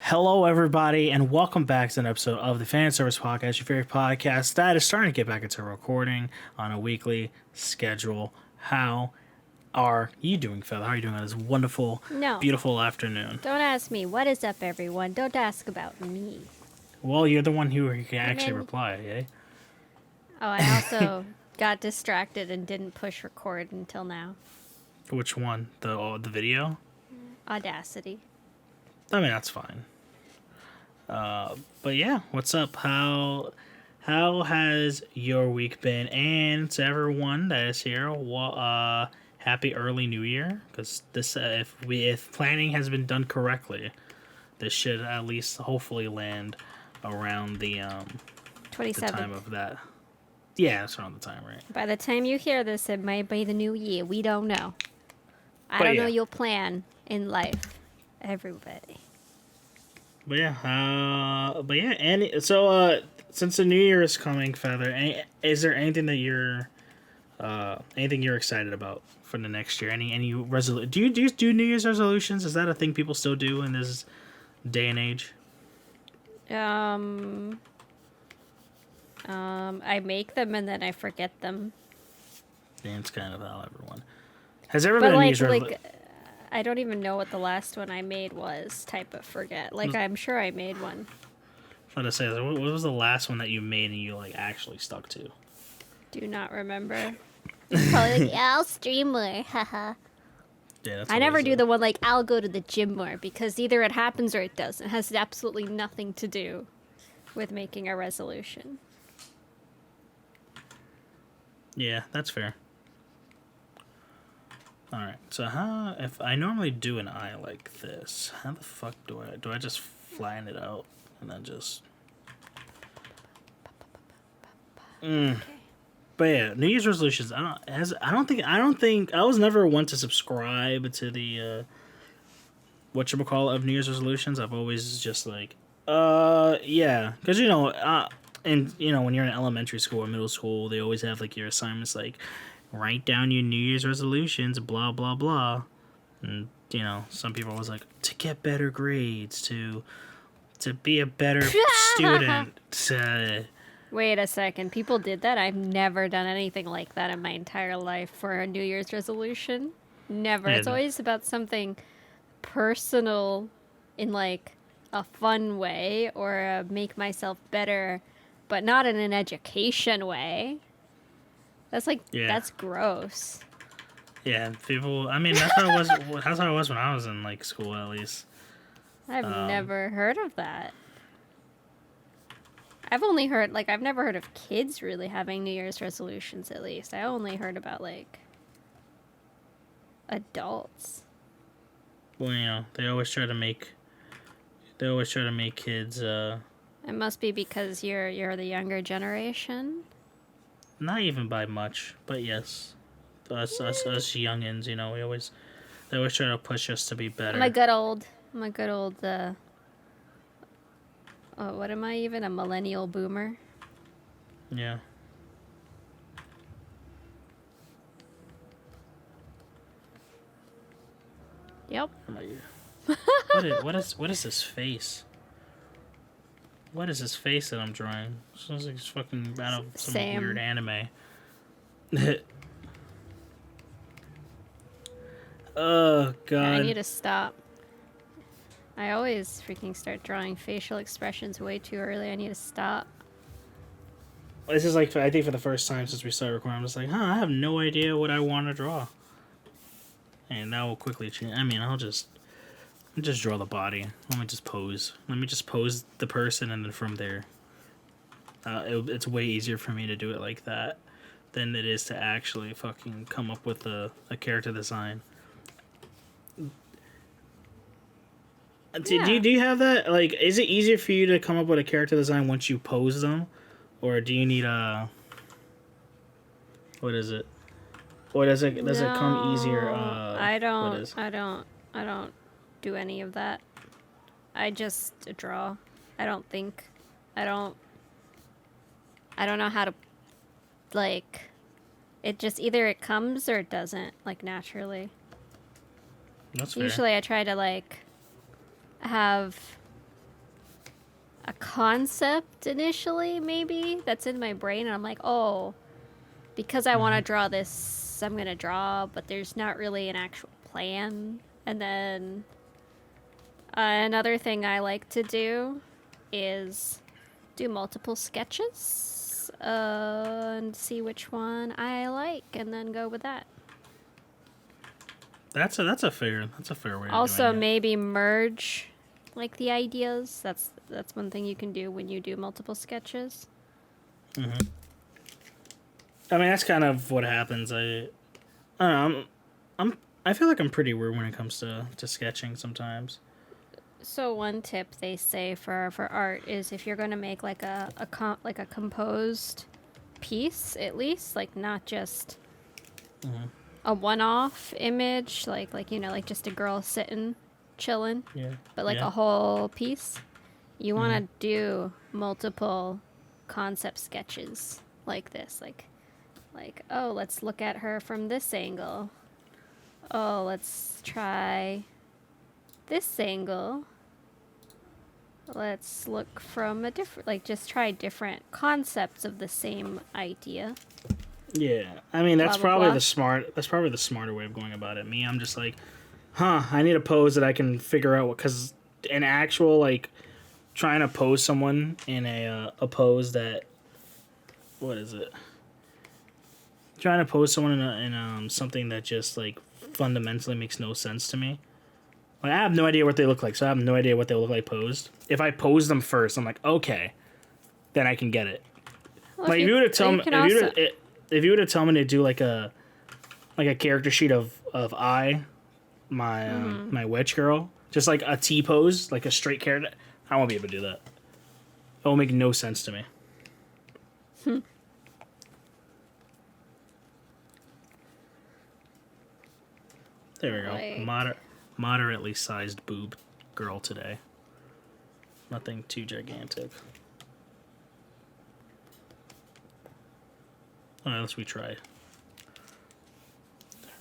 Hello, everybody, and welcome back to an episode of the Fan Service Podcast, your favorite podcast that is starting to get back into recording on a weekly schedule. How are you doing, Feather? How are you doing on this wonderful, No. beautiful afternoon? Don't ask me. What is up, everyone? Don't ask about me. Well, you're the one who can actually then- reply, eh? Oh, I also got distracted and didn't push record until now. Which one? The video? Audacity. I mean, that's fine. But yeah, what's up? How has your week been? And to everyone that is here, happy early New Year! Because this, if planning has been done correctly, this should at least hopefully land around the 27th. time of that. Yeah, that's around the time, right? By the time you hear this, it might be the new year. We don't know. I But don't know yeah. your plan in life. Everybody. But yeah, and so since the New Year is coming, Feather, is there anything that anything you're excited about for the next year? Any do you do New Year's resolutions? Is that a thing people still do in this day and age? I make them and then I forget them. Yeah, it's kind of how everyone. Has there ever But been a New Year's resolution? I don't even know what the last one I made was. Type of forget. Like I'm sure I made one. I was gonna say, what was the last one that you made and you like actually stuck to? Do not remember. Probably like, yeah, I'll stream more. Haha. Yeah, that's I never always do the one like I'll go to the gym more because either it happens or it doesn't. It has absolutely nothing to do with making a resolution. Yeah, that's fair. Alright, so if I normally do an eye like this, how the fuck do I just flatten it out and then just... Okay. But yeah, New Year's resolutions, I don't think, I was never one to subscribe to the, whatchamacallit of New Year's resolutions. I've always just like, yeah, because, and, when you're in elementary school or middle school, they always have, like, your assignments, like, write down your New Year's resolutions, blah, blah, blah. And, some people was like, to get better grades, to be a better student, to... Wait a second. People did that? I've never done anything like that in my entire life for a New Year's resolution. Never. It's Yeah. always about something personal in like a fun way or a make myself better, but not in an education way. That's like, Yeah. that's gross. Yeah, people. I mean, that's how it was. That's how it was when I was in like school, at least. I've never heard of that. I've only heard, like, I've never heard of kids really having New Year's resolutions, at least. I only heard about, like, adults. Well, they always try to make kids. It must be because you're the younger generation. Not even by much, but yes, us youngins. They always try to push us to be better. I'm a good old, what am I even? A millennial boomer? Yeah. Yep. What is this face? What is this face that I'm drawing? Sounds like it's fucking out of some Same. weird anime. Oh god. I need to stop. I always freaking start drawing facial expressions way too early. I need to stop. This is like, I think for the first time since we started recording, I'm just like, I have no idea what I want to draw. And that will quickly change. I mean, I'll just draw the body. Let me just pose the person, and then from there, it's way easier for me to do it like that than it is to actually fucking come up with a character design. Do you have that? Like, is it easier for you to come up with a character design once you pose them? Or do you need what is it? Or does it come easier? I don't do any of that. I just draw. I don't think. I don't know how to, like, it just either it comes or it doesn't, like, naturally. That's fair. Usually I try to, like, have a concept initially, maybe that's in my brain, and I'm like, oh, because I want to draw this, I'm gonna draw, but there's not really an actual plan. And then another thing I like to do is do multiple sketches and see which one I like, and then go with that. That's a fair way of Also, doing it. maybe merge like the ideas. That's one thing you can do when you do multiple sketches. Mm-hmm. I mean, that's kind of what happens. I don't know. I feel like I'm pretty weird when it comes to sketching sometimes. So one tip they say for art is if you're going to make like a composed piece, at least, like not just a one-off image, like you know, like just a girl sitting chilling, Yeah. but like Yeah. a whole piece, you want to do multiple concept sketches like this, like oh, let's look at her from this angle. Oh, let's try this angle. Let's look from a different, like just try different concepts of the same idea. Yeah. I mean, that's Blah, blah, probably blah. that's probably the smarter way of going about it. Me, I'm just like, I need a pose that I can figure out because an actual like trying to pose someone in a pose that what is it? Trying to pose someone in something that just like fundamentally makes no sense to me. Like I have no idea what they look like, so I have no idea what they look like posed. If I pose them first, I'm like, okay, then I can get it. Well, Like if you were to tell me, if you were to tell me to do like a character sheet of my witch girl, just like a T pose, like a straight character, I won't be able to do that. It will make no sense to me. There we go. Like- Moderately sized boob girl today. Nothing too gigantic. Alright, let's retry.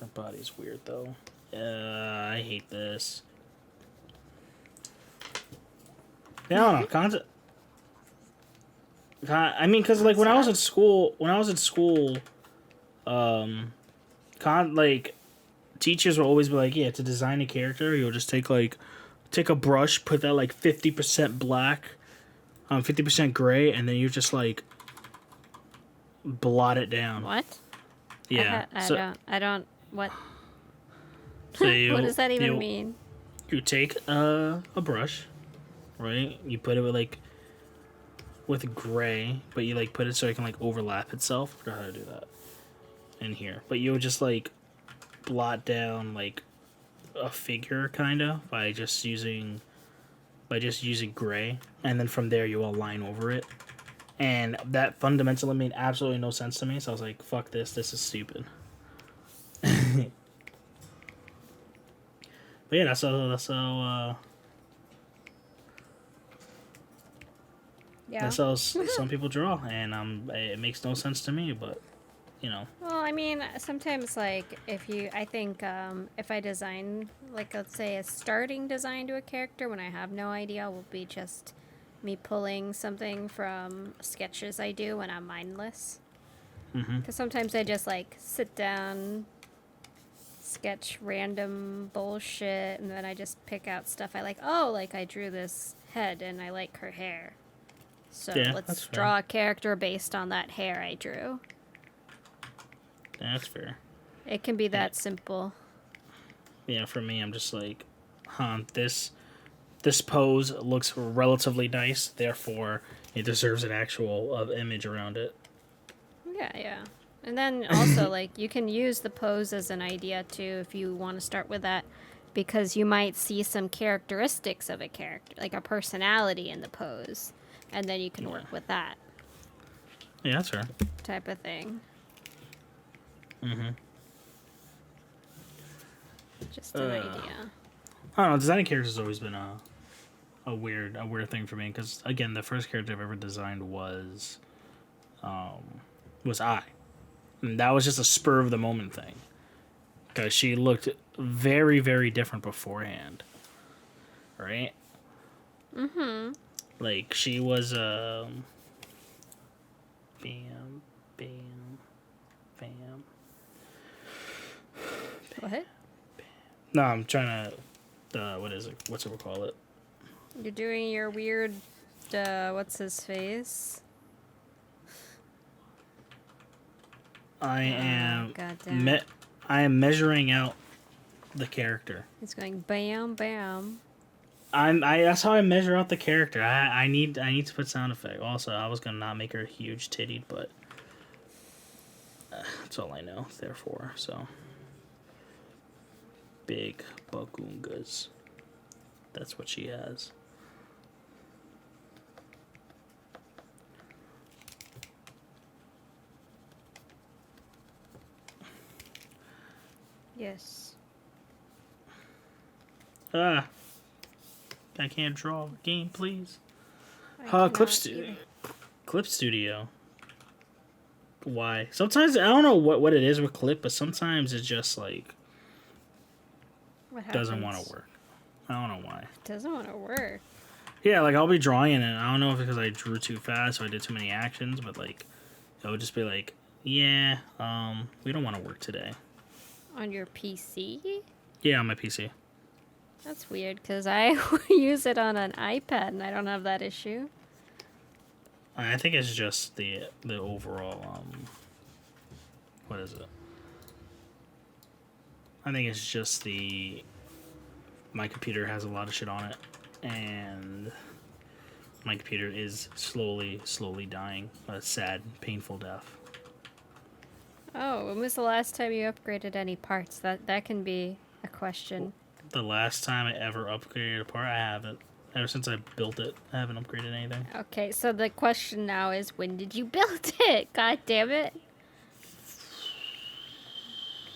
Her body's weird though. I hate this. Yeah, I don't know. I mean, cause like when I was in school, like teachers will always be like, yeah, to design a character, you'll just take a brush, put that like 50% black, 50% gray, and then you just like blot it down. What? Yeah. I don't. What? So What does that even mean? You take a brush, right? You put it with gray, but you like put it so it can like overlap itself. I forgot how to do that in here. But you would just like blot down like a figure kind of by just using gray, and then from there you align over it. And that fundamentally made absolutely no sense to me, so I was like, fuck this is stupid. But yeah, that's how Yeah. that's how some people draw, and it makes no sense to me, but you know. Well, I mean, sometimes like I think if I design like let's say a starting design to a character when I have no idea, will be just me pulling something from sketches I do when I'm mindless. Because sometimes I just like sit down, sketch random bullshit, and then I just pick out stuff I like. Oh, like I drew this head and I like her hair. So Yeah, let's that's fair. draw a character based on that hair I drew. Yeah, that's fair. It can be that simple. Yeah, for me, I'm just like, this pose looks relatively nice, therefore it deserves an actual image around it. Yeah. And then also, like, you can use the pose as an idea, too, if you want to start with that, because you might see some characteristics of a character, like a personality in the pose, and then you can work with that Yeah, that's fair. type of thing. Mm-hmm. Just an idea. I don't know, designing characters has always been a weird thing for me, because, again, the first character I've ever designed was I. And that was just a spur of the moment thing. Because she looked very, very different beforehand. Right? Mm-hmm. Like she was bam, bam, bam. What? No, I'm trying to. What is it? What's it call it? You're doing your weird. What's his face? I am. Goddamn. I am measuring out the character. He's going bam, bam. That's how I measure out the character. I need to put sound effect. Also, I was gonna not make her huge tittied, but that's all I know. Therefore, so big bagungas. That's what she has. Yes. I can't draw. Game, please. Clip Studio. Why? Sometimes I don't know what it is with Clip, but sometimes it just like doesn't want to work. I don't know why. It doesn't want to work. Yeah, like I'll be drawing and I don't know if it's because I drew too fast or I did too many actions, but like it would just be like, yeah, we don't want to work today. On your PC? Yeah, on my PC. That's weird because I use it on an iPad and I don't have that issue. I think it's just the overall what is it? I think it's just my computer has a lot of shit on it and my computer is slowly dying a sad, painful death. Oh, when was the last time you upgraded any parts? That can be a question. The last time I ever upgraded a part, I haven't. Ever since I built it, I haven't upgraded anything. Okay, so the question now is, when did you build it? God damn it.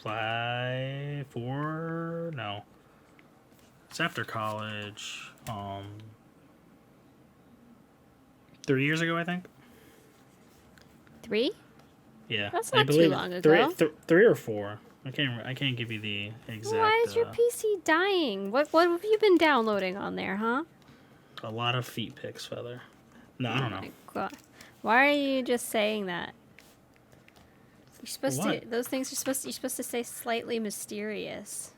5, 4, no. It's after college. 3 years ago, I think. 3? Yeah, That's not too long ago. 3 or 4. I can't give you the exact. Why is your PC dying? What have you been downloading on there, huh? A lot of feet pics, Feather. No, I don't know. My God. Why are you just saying that? You're supposed What? to. Those things you're supposed to say slightly mysterious.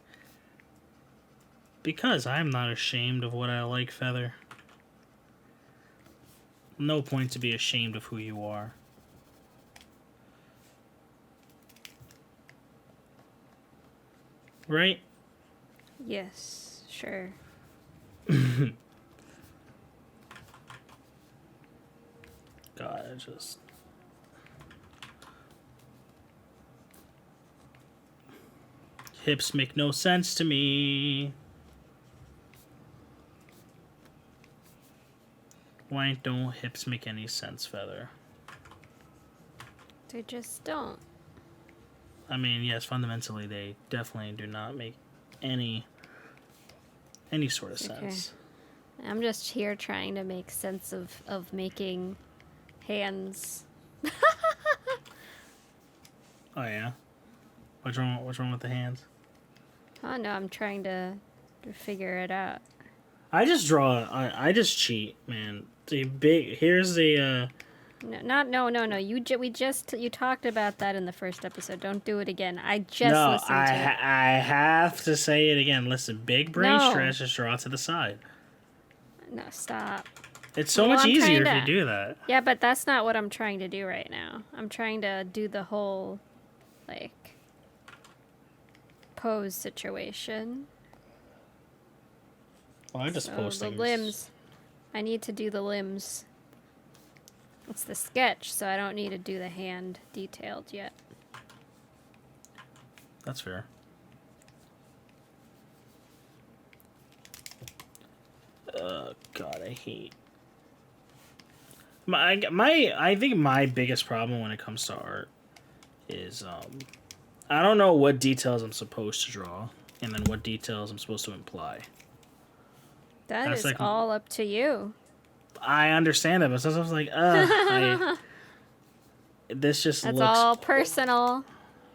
Because I'm not ashamed of what I like, Feather. No point to be ashamed of who you are. Right? Yes, sure. God, I just... Hips make no sense to me. Why don't hips make any sense, Feather? They just don't. I mean, yes, fundamentally they definitely do not make any sort of sense. I'm just here trying to make sense of making hands. Oh yeah? What's wrong with the hands? Oh no, I'm trying to figure it out. I just draw. I just cheat, man. Here's the. No. You talked about that in the first episode. Don't do it again. I just listened to it. I have to say it again. Listen, big brain stress, just draw to the side. No, stop. It's so much easier if you do that. Yeah, but that's not what I'm trying to do right now. I'm trying to do the whole, like, pose situation. Well, I just post the things. limbs. I need to do the limbs. It's the sketch, so I don't need to do the hand detailed yet. That's fair. God, I hate. I think my biggest problem when it comes to art is I don't know what details I'm supposed to draw and then what details I'm supposed to imply. That's is like, all up to you. I understand that, but sometimes I was like, this just That's looks all personal.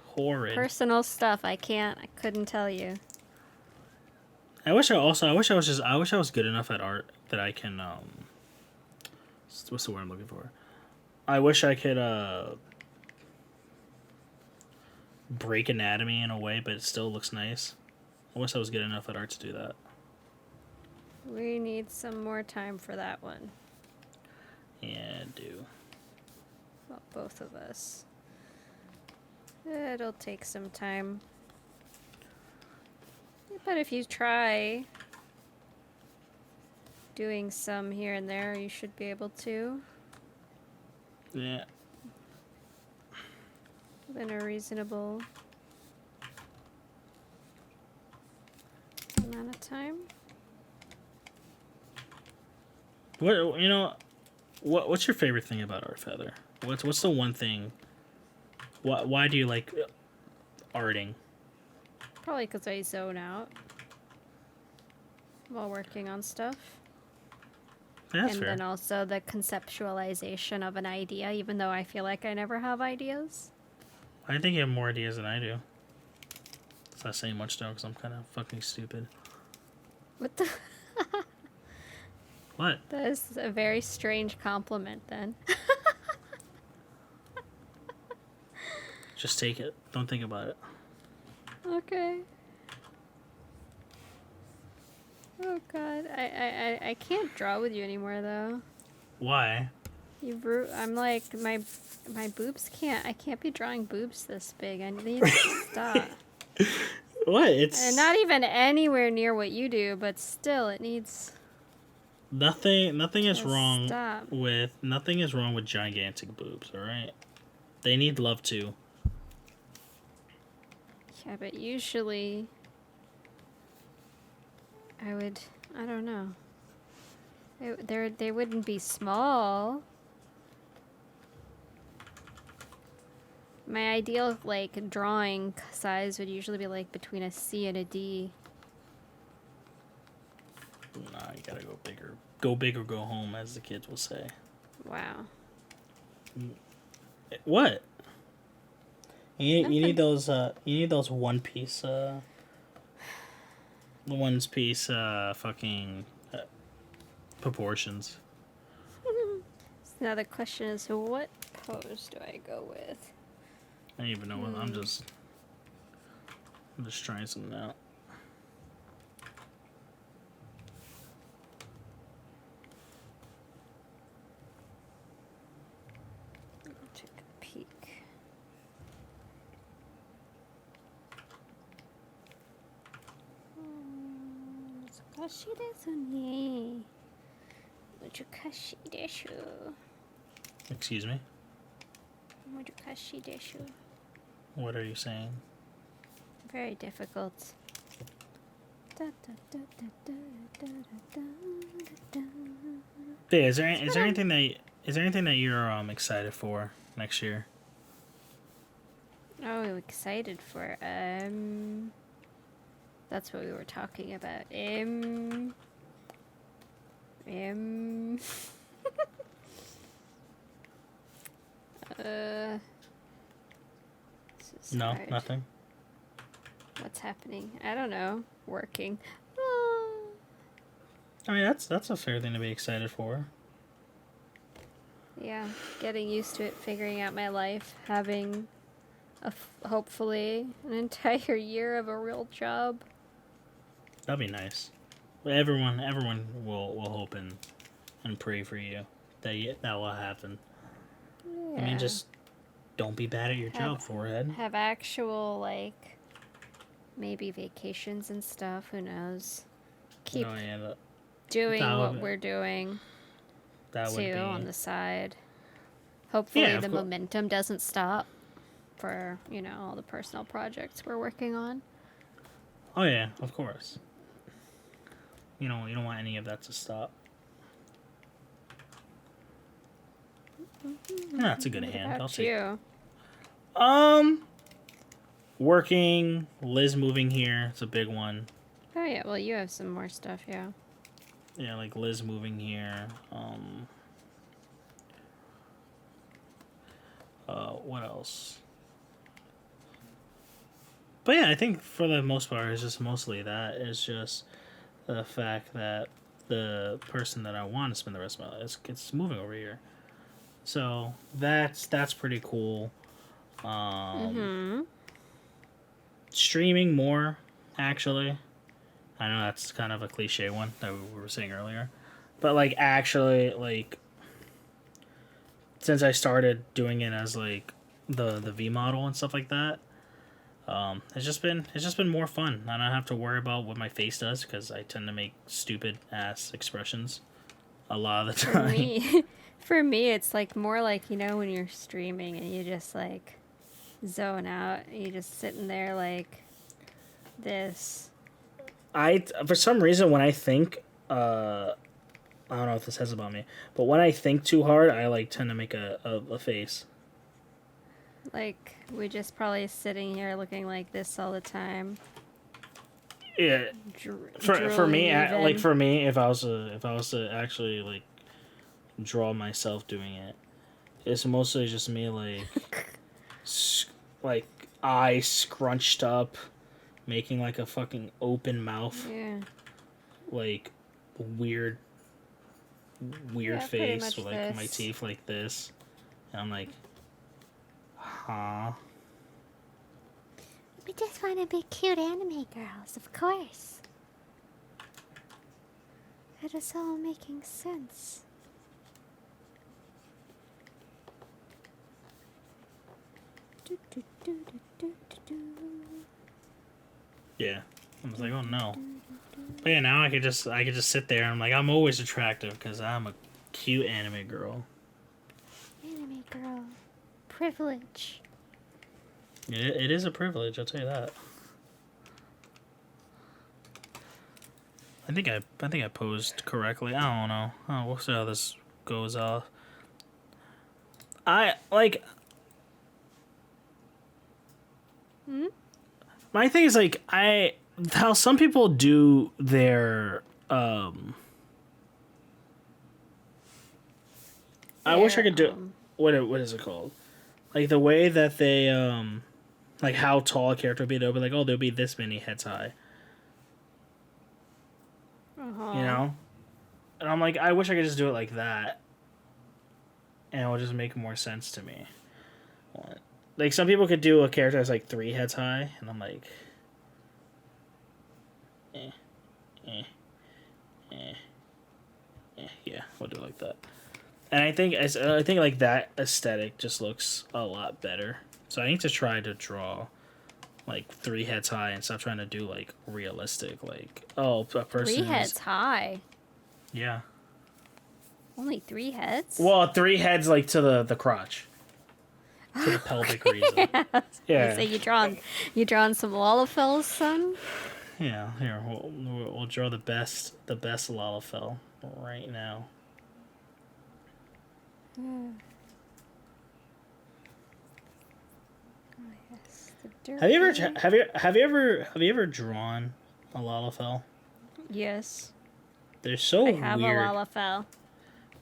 Horrid. Personal stuff. I couldn't tell you. I wish I was good enough at art that I can What's the word I'm looking for? I wish I could break anatomy in a way, but it still looks nice. I wish I was good enough at art to do that. We need some more time for that one. Yeah, I do. Well, both of us. It'll take some time. But if you try doing some here and there, you should be able to. Yeah. Within a reasonable amount of time. What's your favorite thing about Art Feather? What's the one thing? Why do you like arting? Probably because I zone out while working on stuff. That's and fair. then also the conceptualization of an idea, even though I feel like I never have ideas. I think you have more ideas than I do. It's not saying much though, because I'm kind of fucking stupid. What the? What? That is a very strange compliment, then. Just take it. Don't think about it. Okay. Oh god, I can't draw with you anymore though. Why? I'm like my boobs can't. I can't be drawing boobs this big. I need to stop. What? It's And not even anywhere near what you do, but still, it needs. nothing is Just wrong stop. with nothing is wrong with gigantic boobs. All right, they need love too. Yeah, but usually I don't know. They wouldn't be small. My ideal, like, drawing size would usually be, like, between a C and a D. Nah, you gotta go bigger. Go big or go home, as the kids will say. Wow. What? You need Nothing. those one piece fucking proportions. So now the question is, what pose do I go with? I don't even know what I'm just trying something out. Take a peek. Excuse me? What are you saying? Very difficult. Yeah, is there anything that you're excited for next year? Oh, excited for that's what we were talking about. This is No, hard. nothing. What's happening? I don't know. Working. I mean, that's a fair thing to be excited for. Yeah, getting used to it, figuring out my life, having hopefully an entire year of a real job. That'd be nice. Everyone will hope and pray for you that will happen. Yeah. I mean, just don't be bad at your job, forehead. Have actual, like, maybe vacations and stuff. Who knows? Keep doing what we're doing that would too be on the side. Hopefully Yeah, of the cour- momentum doesn't stop for, all the personal projects we're working on. Oh yeah, of course. You don't want any of that to stop. That's a good What hand. I'll about take. you? Working. Liz moving here. It's a big one. Oh yeah, well you have some more stuff, yeah. Yeah, like Liz moving here. What else? But yeah, I think for the most part, it's just mostly that. It's just the fact that the person that I want to spend the rest of my life. It's moving over here, so that's pretty cool. Streaming more, actually. I know that's kind of a cliche one that we were saying earlier, but like actually like since I started doing it as like the V model and stuff like that, it's just been more fun. I don't have to worry about what my face does because I tend to make stupid ass expressions a lot of the time. For me, it's like more like, you know, when you're streaming and you just like zone out, you just sitting there like this. For some reason when I think I don't know if this says about me, but when I think too hard, I like tend to make a face. Like we just probably sitting here looking like this all the time. Yeah. For me, for me, if I was to actually like draw myself doing it, it's mostly just me like like eyes scrunched up, making like a fucking open mouth. Yeah. Like weird face with like my teeth like this. And I'm like, huh? We just want to be cute anime girls, of course. That is all making sense. Yeah. I was like, oh no. But yeah, now I could just sit there and I'm like, I'm always attractive because I'm a cute anime girl. Anime girl. Privilege. It is a privilege, I'll tell you that. I think I posed correctly. I don't know. Oh, we'll see how this goes off. I like. My thing is like how some people do their I wish I could do what is it called? Like the way that they like how tall a character would be, they'll be like, oh, they'll be this many heads high. You know? And I'm like, I wish I could just do it like that. And it would just make more sense to me. Like, some people could do a character that's like 3 heads high, and I'm like, yeah, we'll do it like that. And I think like that aesthetic just looks a lot better. So I need to try to draw like 3 heads high and stop trying to do like realistic, like, oh, a person 3 heads high. Yeah. Only 3 heads? Well, 3 heads like to the crotch. To the pelvic region. Yeah. So you drawing some Lalafels, son? Yeah, here we'll draw the best Lalafell right now. Oh, yes, Have you ever drawn a Lalafell? Yes. They're so weird. I have a Lalafell.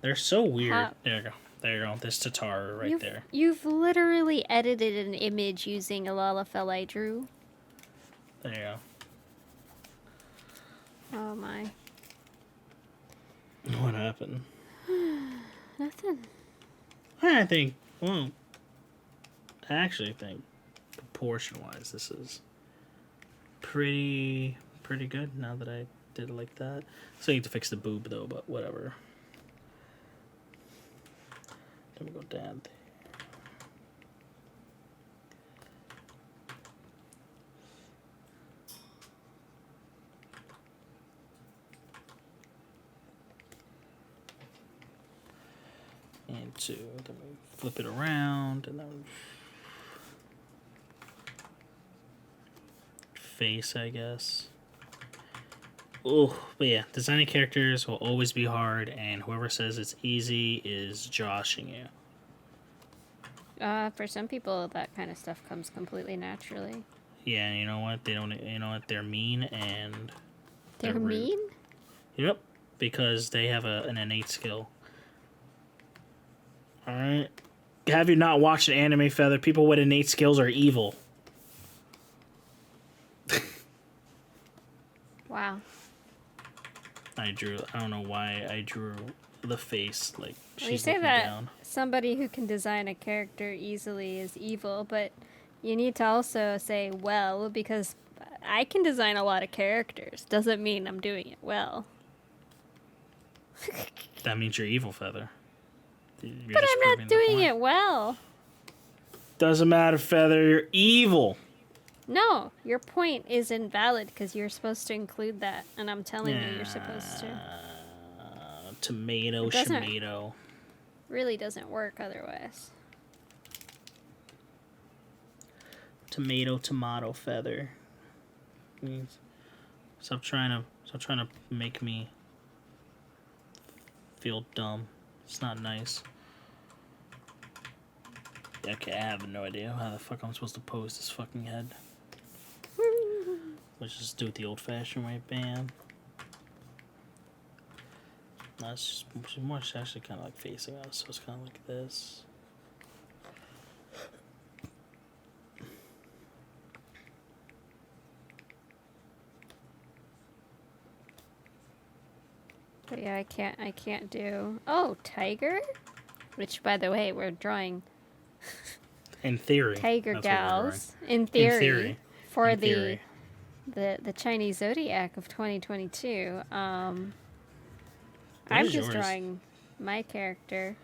They're so weird. There you go. This Tatar right there. You've literally edited an image using a Lalafell I drew. There you go. Oh my. What happened? Nothing. I actually think proportion-wise this is pretty good now that I did it like that. So I need to fix the boob though, but whatever. Then we go down there. And 2, then we flip it around, and then face, I guess. Oh, but yeah, designing characters will always be hard, and whoever says it's easy is joshing you. For some people, that kind of stuff comes completely naturally. Yeah, and you know what? They're mean, and they're mean? Yep, because they have an innate skill. Alright. Have you not watched an anime, Feather? People with innate skills are evil. Wow. I drew. I don't know why I drew the face like Well, you she's say looking that down. somebody who can design a character easily is evil, but you need to also say well, because I can design a lot of characters. Doesn't mean I'm doing it well. That means you're evil, Feather. You're But just I'm proving not the doing point. it well. Doesn't matter, Feather. You're evil. No, your point is invalid because you're supposed to include that, and I'm telling you you're supposed to. Tomato, It doesn't- tomato. Really doesn't work otherwise. Tomato, tomato, Feather. Stop trying to make me feel dumb. It's not nice. Okay, I have no idea how the fuck I'm supposed to pose this fucking head. Let's just do it the old-fashioned way. Bam. That's more actually kind of like facing us, so it's kind of like this. But yeah, I can't do. Oh, tiger, which by the way we're drawing In theory, tiger that's what we're gals in theory, for In theory. the Chinese zodiac of 2022. I'm is just yours? drawing my character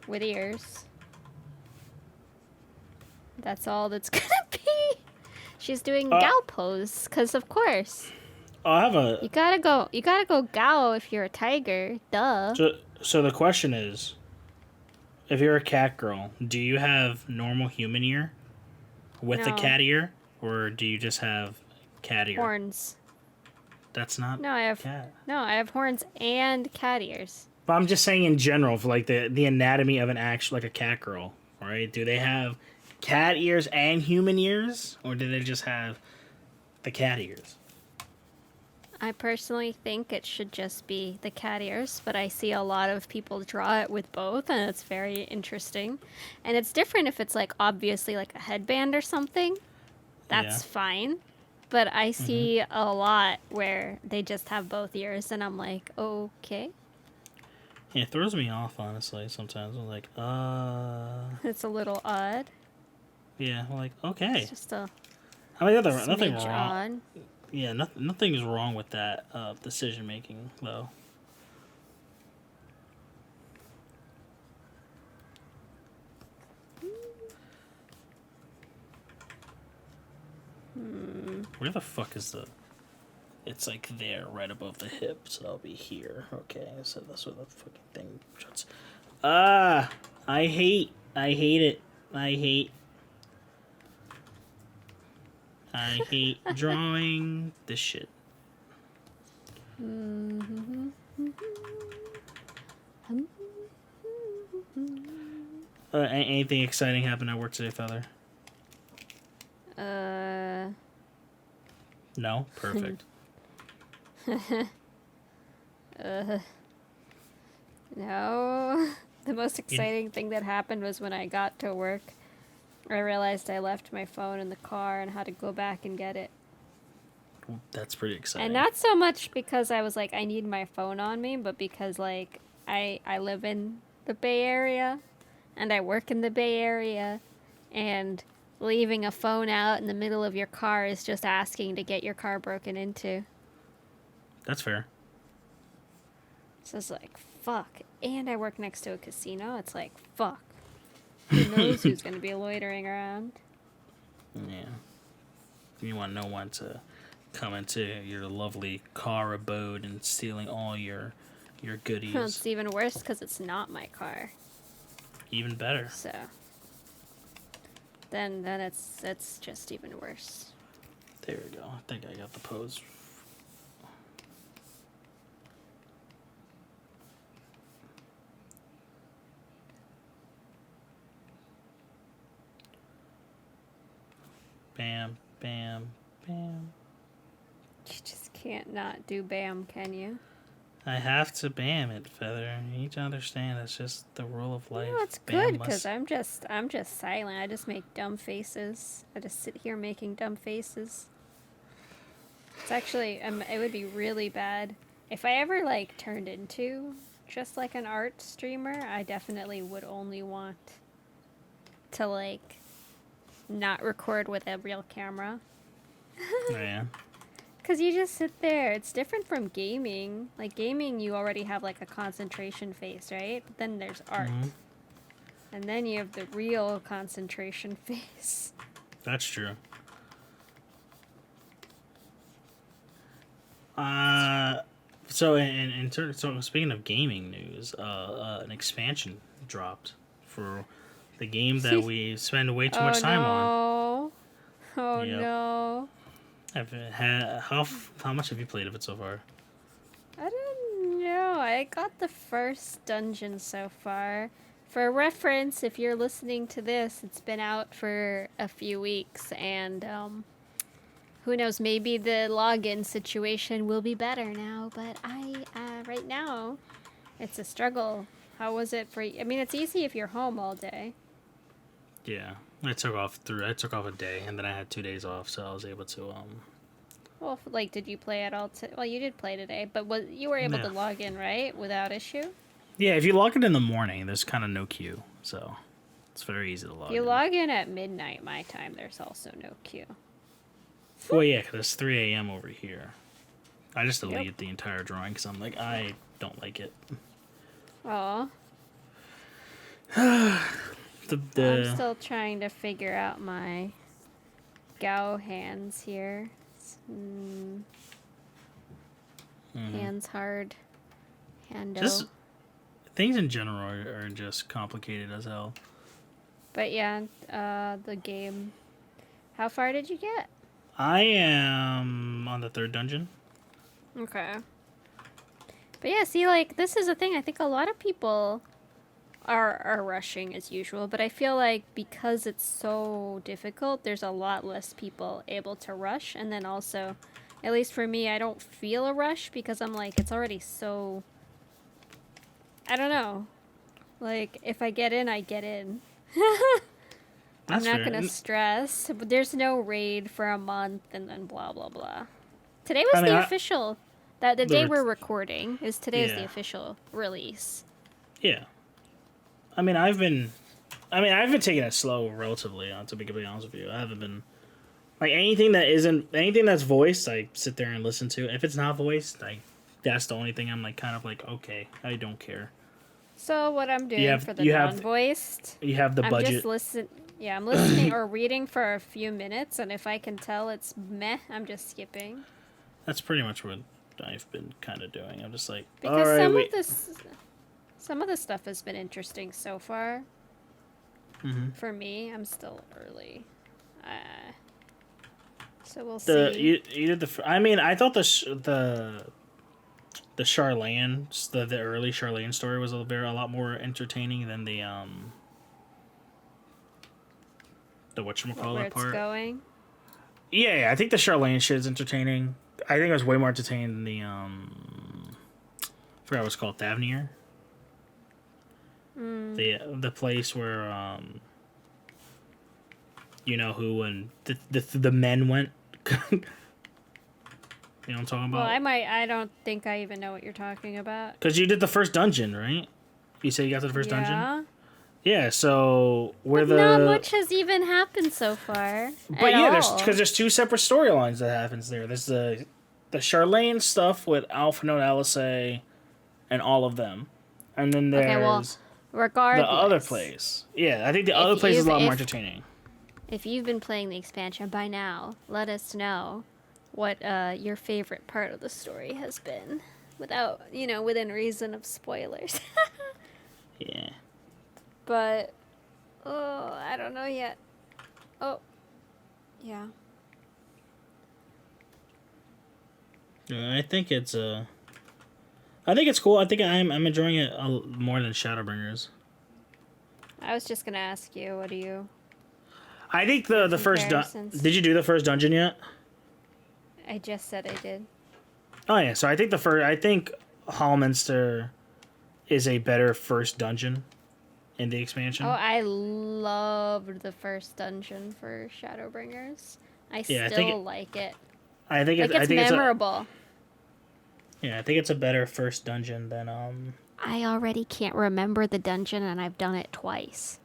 with ears. That's all that's gonna be. She's doing gal pose, cause of course. Oh, I have a. You gotta go gal if you're a tiger. Duh. So the question is, if you're a cat girl, do you have normal human ear with a No. cat ear, or do you just have cat ear? Horns. That's not No, I have cat. I have horns and cat ears. But I'm just saying in general, for like the anatomy of an actual like a cat girl, right? Do they have cat ears and human ears, or do they just have the cat ears? I personally think it should just be the cat ears, but I see a lot of people draw it with both, and it's very interesting. And it's different if it's like obviously like a headband or something. That's Yeah. fine. But I see a lot where they just have both ears, and I'm like, okay. Yeah, it throws me off honestly. Sometimes I'm like, It's a little odd. yeah, I'm like, okay. It's just a I mean, nothing smidge wrong. odd. Yeah, nothing is wrong with that decision making though. Where the fuck is the? It's like there, right above the hip, so that'll be here. Okay, so that's where the fucking thing shuts. Ah, I hate it. I hate drawing this shit. Anything exciting happened at work today, Feather? No? Perfect. No. The most exciting thing that happened was when I got to work. I realized I left my phone in the car and had to go back and get it. That's pretty exciting. And not so much because I was like, I need my phone on me, but because like I live in the Bay Area and I work in the Bay Area, and leaving a phone out in the middle of your car is just asking to get your car broken into. That's fair. So it's like, fuck. And I work next to a casino. It's like, fuck. Who knows who's going to be loitering around? Yeah. You want no one to come into your lovely car abode and stealing all your goodies. Well, it's even worse because it's not my car. Even better. So then it's just even worse. There we go. I think I got the pose. Bam, bam, bam. You just can't not do BAM, can you? I have to bam it, Feather. You need to understand it's just the rule of life. No, it's Bam good must- because I'm just silent. I just make dumb faces. I just sit here making dumb faces. It's actually it would be really bad if I ever like turned into just like an art streamer, I definitely would only want to like not record with a real camera. Oh, yeah. Because you just sit there. It's different from gaming. Like, gaming, you already have, like, a concentration face, right? But then there's art. Mm-hmm. And then you have the real concentration face. That's true. So speaking of gaming news, an expansion dropped for the game that we spend way too much time on. Oh, Yep. no. How much have you played of it so far? I don't know. I got the first dungeon so far. For reference, if you're listening to this, it's been out for a few weeks, and who knows, maybe the login situation will be better now, but right now, it's a struggle. How was it for you? I mean, it's easy if you're home all day. Yeah, I took off a day, and then I had 2 days off, so I was able to Well, like, did you play at all? Well, you did play today, but you were able to log in, right, without issue? Yeah, if you log in the morning, there's kind of no queue, so it's very easy to log in. You log in at midnight my time, there's also no queue. Well, yeah, because it's 3 a.m. over here. I just deleted the entire drawing because I'm like, I don't like it. Aw. I'm still trying to figure out my Gao hands here. Hands hard. Hando. Just things in general are just complicated as hell. But yeah, the game. How far did you get? I am on the 3rd dungeon. Okay. But yeah, see, like, this is the thing. I think a lot of people are rushing as usual, but I feel like because it's so difficult, there's a lot less people able to rush. And then also, at least for me, I don't feel a rush because I'm like, it's already so... I don't know. Like, if I get in, I get in. I'm not going to stress. But there's no raid for a month and then blah, blah, blah. Today was the official... The day we're recording is today is the official release. Yeah. I mean, I've been taking it slow relatively, to be completely honest with you. I haven't been... Like, anything that's voiced, I sit there and listen to. If it's not voiced, that's the only thing I'm, like, kind of like, okay, I don't care. So what I'm doing for the non-voiced... You have the budget. I'm listening or reading for a few minutes, and if I can tell it's meh, I'm just skipping. That's pretty much what I've been kind of doing. I'm just like, because some of the stuff has been interesting so far. Mm-hmm. For me, I'm still early, so we'll see. You did I thought the Charlene, the early Charlene story was a lot more entertaining than the whatchamacallit where part. It's going. Yeah, I think the Charlene shit is entertaining. I think it was way more entertaining than the I forgot what it's called, Thavnir. The place where you know who and the men went. You know what I'm talking about? Well, I don't think I even know what you're talking about. Because you did the first dungeon, right? You said you got to the first dungeon? Yeah, so not much has even happened so far. But yeah, there's 2 separate storylines that happens there. There's the Charlene stuff with Alpha Note, Alizé, and all of them. And then there's regardless, the other place. Yeah, I think the other place is a lot more entertaining. If you've been playing the expansion by now, let us know what your favorite part of the story has been. Without, within reason of spoilers. Yeah. But, I don't know yet. Oh, yeah. I think it's cool. I think I'm enjoying it more than Shadowbringers. I was just gonna ask you, what do you? I think the first did you do the first dungeon yet? I just said I did. Oh yeah, so I think Hallminster is a better first dungeon in the expansion. Oh, I loved the first dungeon for Shadowbringers. I still like it. I think it's memorable. Yeah, I think it's a better first dungeon than I already can't remember the dungeon, and I've done it twice.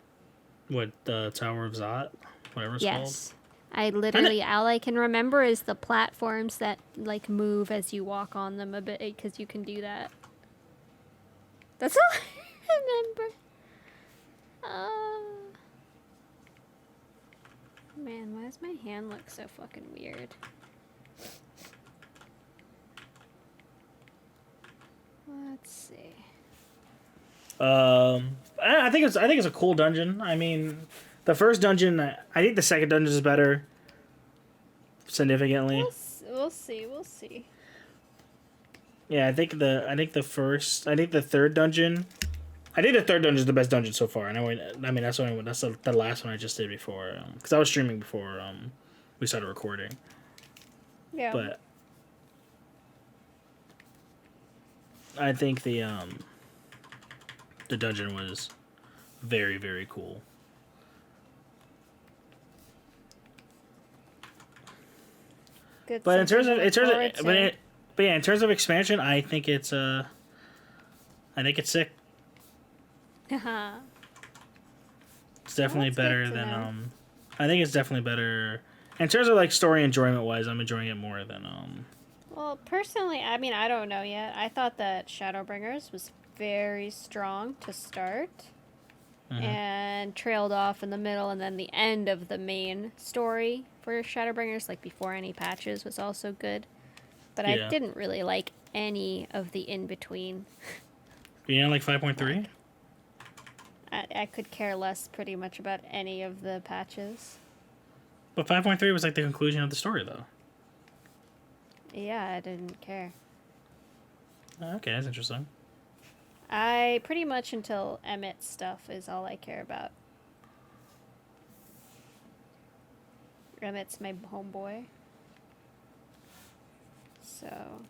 what the Tower of Zot, whatever it's called. Yes. I literally, all I can remember is the platforms that, like, move as you walk on them a bit, because you can do that. That's all I remember. Man, why does my hand look so fucking weird? Let's see. I think it's a cool dungeon. I mean, the first dungeon, I think the second dungeon is better, significantly. We'll see. We'll see. Yeah, I think the third dungeon. I think the third dungeon is the best dungeon so far. And I mean that's the last one I just did before, because I was streaming before we started recording. Yeah. But I think the dungeon was very, very cool. Good. But in terms of in terms of expansion, I think it's sick. It's definitely better than I think it's definitely better in terms of like story enjoyment wise. I'm enjoying it more than Well, personally, I mean, I don't know yet. I thought that Shadowbringers was very strong to start, and trailed off in the middle, and then the end of the main story for Shadowbringers, like before any patches, was also good. But I didn't really like any of the in between. You know, like 5.3. I could care less pretty much about any of the patches. But 5.3 was like the conclusion of the story, though. Yeah, I didn't care. Okay, that's interesting. I pretty much until Emmett stuff is all I care about. Emmett's my homeboy. So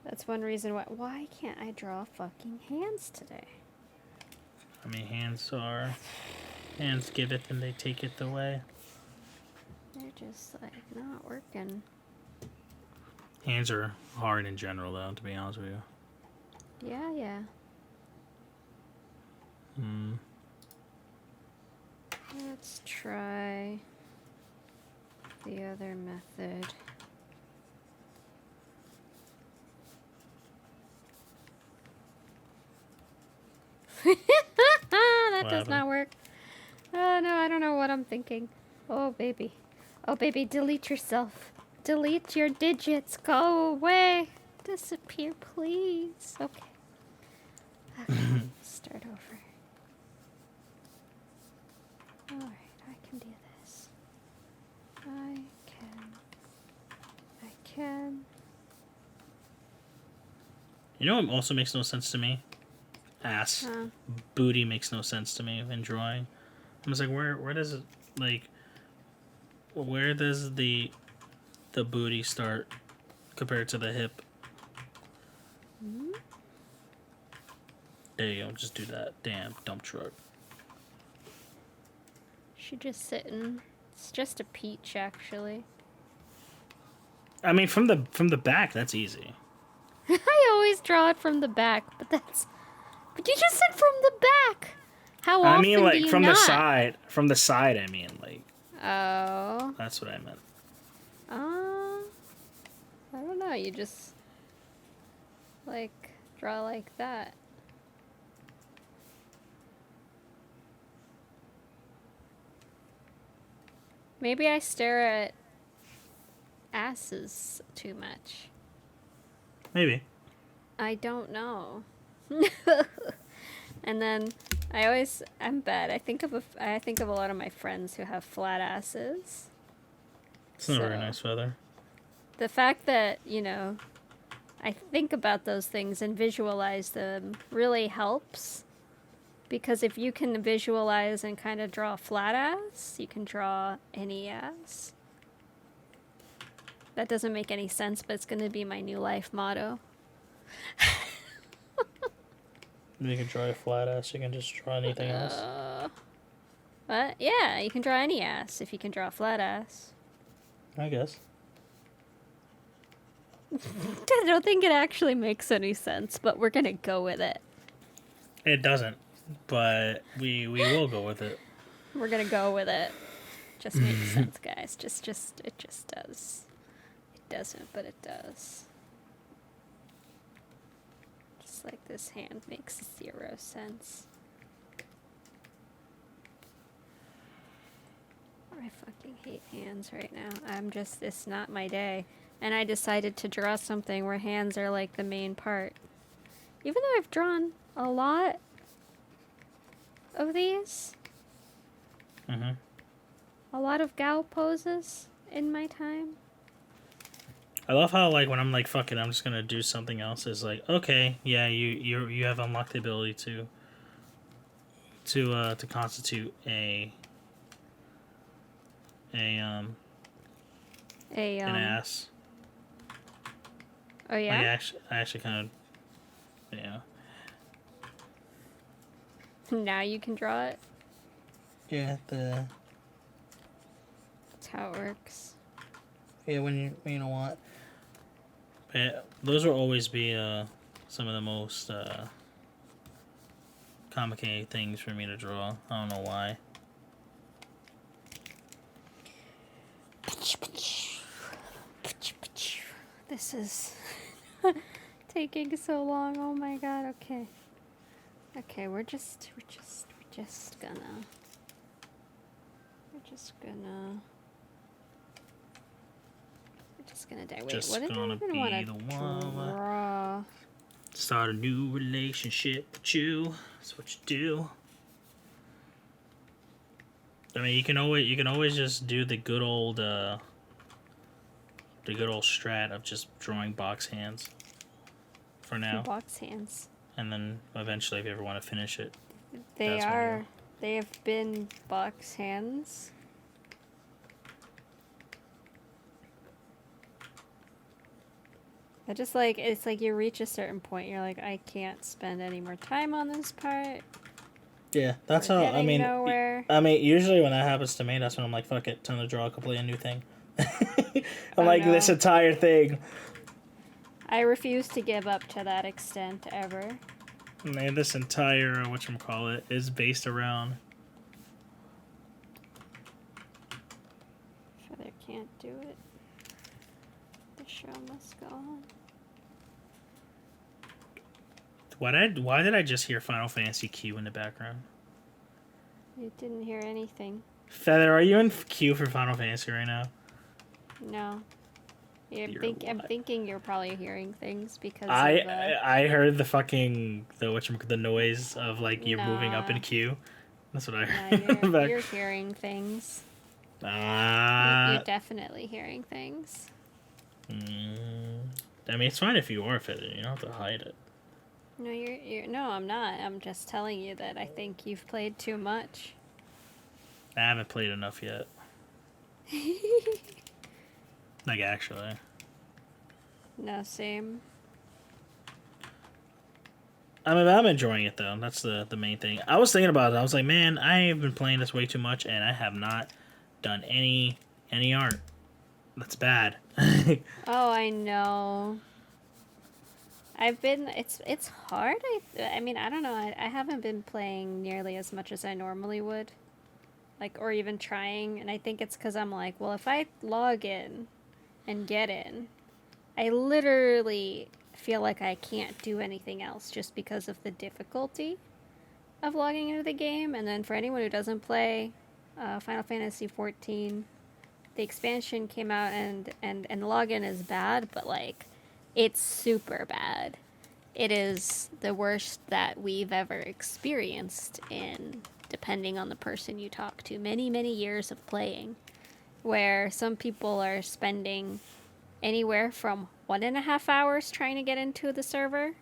that's one reason why can't I draw fucking hands today? I mean, hands giveth and they taketh away. They're just like not working. Hands are hard in general, though, to be honest with you. Yeah. Let's try the other method. That does not work. Oh no, I don't know what I'm thinking. Oh baby, delete yourself. Delete your digits. Go away. Disappear, please. Okay. Start over. Alright, I can do this. I can. You know what also makes no sense to me? Ass. Booty makes no sense to me in drawing. I'm just like, where does it, like, where does the booty start compared to the hip? There you go, just do that. Damn, dump truck. She just sitting. It's just a peach, actually. I mean, from the back, that's easy. I always draw it from the back, but you just said from the back. How often I mean, like, do you from not? the side. From the side, I mean, like. Oh. That's what I meant. I don't know. You just like draw like that. Maybe I stare at asses too much. Maybe. I don't know. And then I'm bad. I think of a lot of my friends who have flat asses. It's not a very nice feather. The fact that, I think about those things and visualize them really helps. Because if you can visualize and kind of draw a flat ass, you can draw any ass. That doesn't make any sense, but it's going to be my new life motto. You can draw a flat ass, you can just draw anything else. But yeah, you can draw any ass if you can draw a flat ass. I guess. I don't think it actually makes any sense, but we're gonna go with it. It doesn't, but we will go with it. We're gonna go with it. Just makes sense, guys. It just does. It doesn't, but it does. Just like this hand makes 0 sense. I fucking hate hands right now. It's not my day. And I decided to draw something where hands are like the main part. Even though I've drawn a lot of these. Mm-hmm. A lot of Gao poses in my time. I love how, like, when I'm like, fuck it, I'm just gonna do something else. It's like, okay, yeah, you have unlocked the ability to constitute an ass. Oh yeah. Like, I actually kind of, yeah. Now you can draw it. Yeah, That's how it works. yeah, when you know what. But those will always be some of the most complicated things for me to draw. I don't know why. This is taking so long. Oh my god. Okay. Okay, we're just gonna die. Wait, Just what did I gonna even be want to the one. draw? Start a new relationship with you. That's what you do. I mean, you can always just do the good old strat of just drawing box hands. For now. Box hands. And then eventually, if you ever want to finish it, They have been box hands. It's like you reach a certain point, you're like, I can't spend any more time on this part. Yeah, that's We're how. I mean, nowhere. usually when that happens to me, that's when I'm like, fuck it, time to draw a completely new thing. I'm no. this entire thing. I refuse to give up to that extent ever. Man, this entire whatchamacallit is based around. Feather can't do it. The show must go on. Why did I just hear Final Fantasy Q in the background? You didn't hear anything. Feather, are you in queue for Final Fantasy right now? No. I'm thinking you're probably hearing things because I heard the noise of like you're moving up in queue. That's what I heard. You're hearing things. You're definitely hearing things. I mean, it's fine if you are, Feather. You don't have to hide it. No, no, I'm not. I'm just telling you that I think you've played too much. I haven't played enough yet. Like, actually. No, same. I mean, I'm enjoying it, though. That's the main thing. I was thinking about it. I was like, man, I've been playing this way too much, and I have not done any art. That's bad. Oh, I know. It's hard. I mean, I don't know. I haven't been playing nearly as much as I normally would. Like, or even trying. And I think it's because I'm like, well, if I log in and get in, I literally feel like I can't do anything else just because of the difficulty of logging into the game. And then for anyone who doesn't play Final Fantasy XIV, the expansion came out and login is bad, but like it's super bad. It is the worst that we've ever experienced in, depending on the person you talk to, many years of playing, where some people are spending anywhere from 1.5 hours trying to get into the server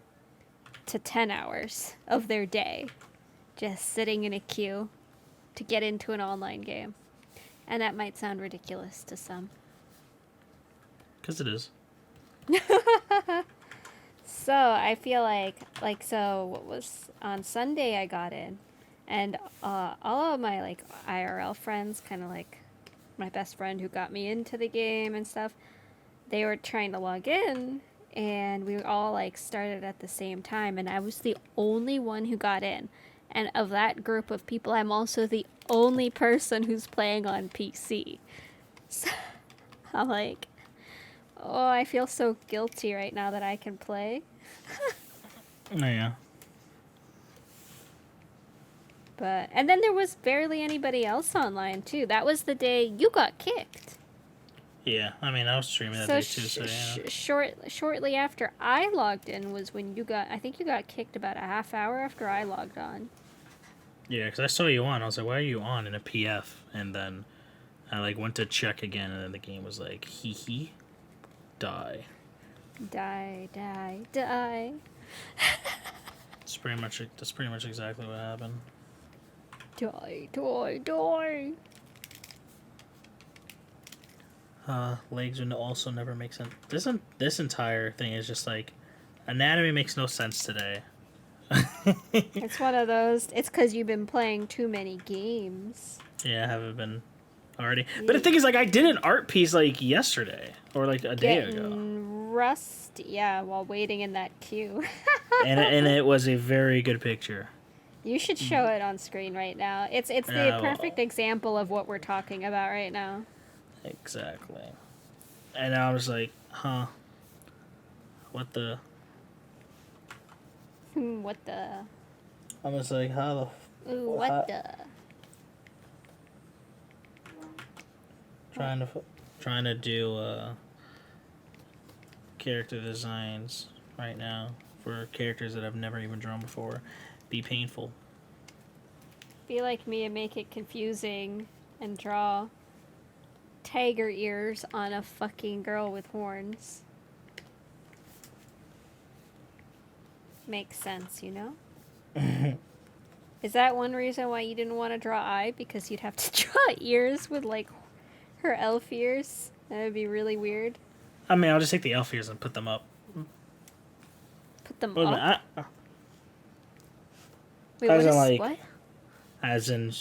to 10 hours of their day just sitting in a queue to get into an online game. And that might sound ridiculous to some. 'Cause it is. So I feel like what was on Sunday I got in, and all of my like IRL friends, kind of like my best friend who got me into the game and stuff, they were trying to log in, and we all like started at the same time, and I was the only one who got in. And of that group of people, I'm also the only person who's playing on PC. So I'm like, oh, I feel so guilty right now that I can play. Yeah. But and then there was barely anybody else online too. That was the day you got kicked. Yeah, I mean, I was streaming that day too, so yeah. Shortly after I logged in was when you got. I think you got kicked about a half hour after I logged on. Yeah, because I saw you on. I was like, why are you on in a PF? And then I like went to check again, and then the game was like, hee hee, die. Die, die, die. That's pretty much exactly what happened. Die, die, die. Legs would also never make sense. This entire thing is just like, anatomy makes no sense today. It's one of those. It's because you've been playing too many games. Yeah, I haven't been already. But the thing is, like, I did an art piece like yesterday or like a day ago. Rusty, yeah, while waiting in that queue. and it was a very good picture. You should show it on screen right now. It's the perfect example of what we're talking about right now. Exactly. And I was like, huh. What the? What the? I was like, how the? Ooh, what the? Trying to do character designs right now for characters that I've never even drawn before. Be painful. Be like me and make it confusing and draw tiger ears on a fucking girl with horns. Makes sense, you know? Is that one reason why you didn't want to draw eye? Because you'd have to draw ears with, like, her elf ears? That would be really weird. I mean, I'll just take the elf ears and put them up. Put them up? Wait, what? As in,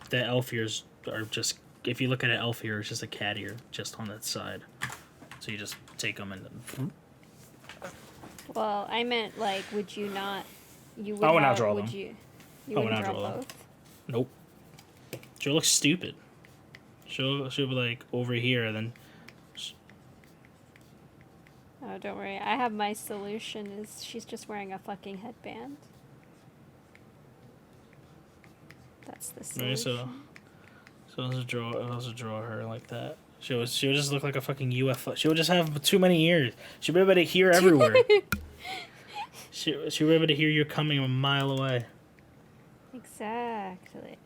the elf ears are just, if you look at an elf ear, it's just a cat ear just on that side. So you just take them and then... Well, I meant, like, would you not... I would not draw them. You wouldn't draw both? Nope. She'll look stupid. She'll be, like, over here, and then... Oh, don't worry. I have my solution is she's just wearing a fucking headband. That's the solution. Right, so let's draw her like that. She'll just look like a fucking UFO. She'll just have too many ears. She'll be able to hear everywhere. she'll be able to hear you coming a mile away. Exactly.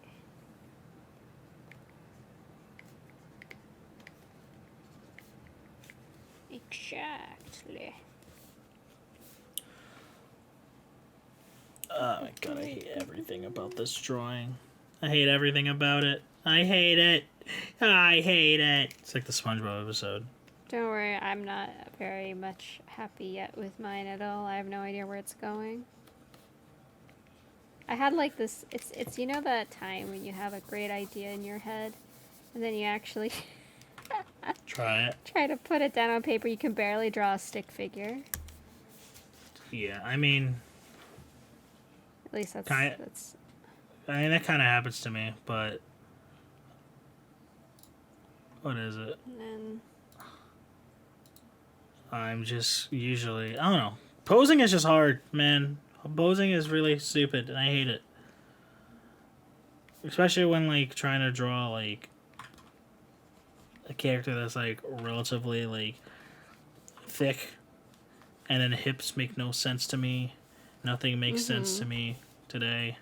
Exactly. Oh my god, I hate everything about this drawing. I hate everything about it. I hate it. I hate it. It's like the SpongeBob episode. Don't worry, I'm not very much happy yet with mine at all. I have no idea where it's going. I had like this, it's you know that time when you have a great idea in your head and then you actually try to put it down on paper, you can barely draw a stick figure. Yeah, I mean, at least that's I mean, that kind of happens to me, but what is it? And then I'm just usually, I don't know. Posing is just hard, man. Posing is really stupid, and I hate it. Especially when, like, trying to draw, like, a character that's, like, relatively, like, thick, and then hips make no sense to me. Nothing makes sense to me today.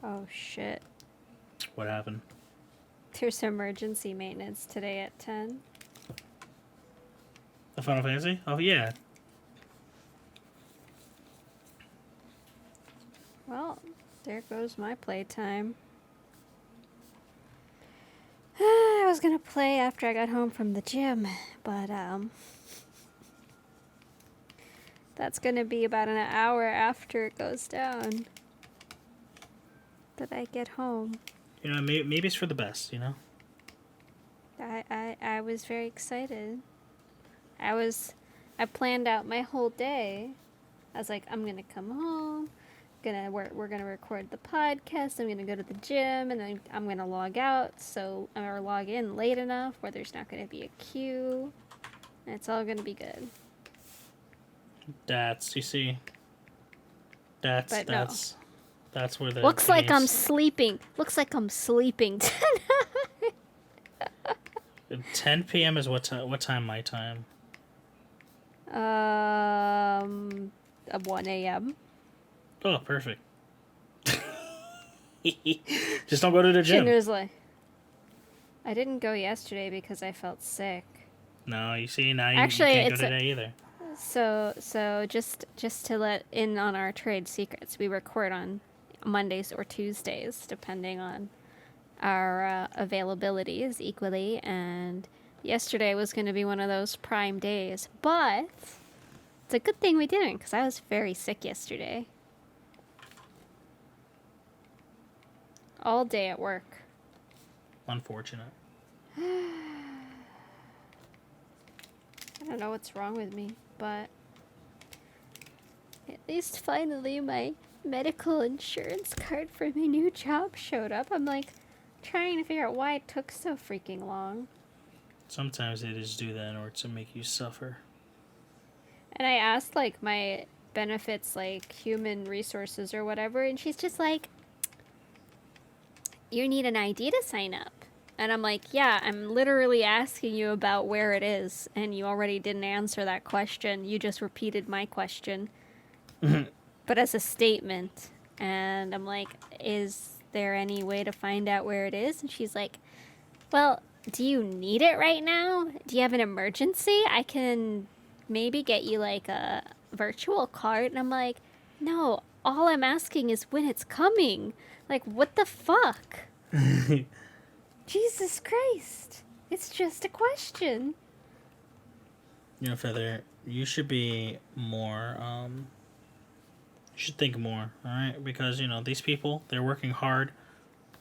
Oh, shit. What happened? There's emergency maintenance today at 10. The Final Fantasy? Oh, yeah. Well, there goes my playtime. I was gonna play after I got home from the gym, but, that's gonna be about an hour after it goes down that I get home. You know, maybe it's for the best, you know? I was very excited. I planned out my whole day. I was like, I'm gonna come home, we're gonna record the podcast. I'm gonna go to the gym, and then I'm gonna log out or log in late enough where there's not gonna be a queue, and it's all gonna be good. You see, that's where the looks like I'm sleeping. Looks like I'm sleeping tonight. 10 p.m. is what time my time? 1 a.m. Oh, perfect. Just don't go to the gym. Shinder's like, I didn't go yesterday because I felt sick. No, you see, now Actually, you can't go today either. So just to let in on our trade secrets, we record on Mondays or Tuesdays, depending on our availabilities equally. And yesterday was going to be one of those prime days, but it's a good thing we didn't, because I was very sick yesterday. All day at work. Unfortunate. I don't know what's wrong with me, but at least finally my medical insurance card for my new job showed up. I'm like trying to figure out why it took so freaking long. Sometimes they just do that in order to make you suffer. And I asked like my benefits, like human resources or whatever, and she's just like, you need an ID to sign up. And I'm like, yeah, I'm literally asking you about where it is, and you already didn't answer that question. You just repeated my question, but as a statement. And I'm like, is there any way to find out where it is? And she's like, well, do you need it right now? Do you have an emergency? I can maybe get you like a virtual card. And I'm like, no, all I'm asking is when it's coming. Like, what the fuck? Jesus Christ. It's just a question. You know, Feather, you should be more, you should think more, alright? Because, you know, these people, they're working hard.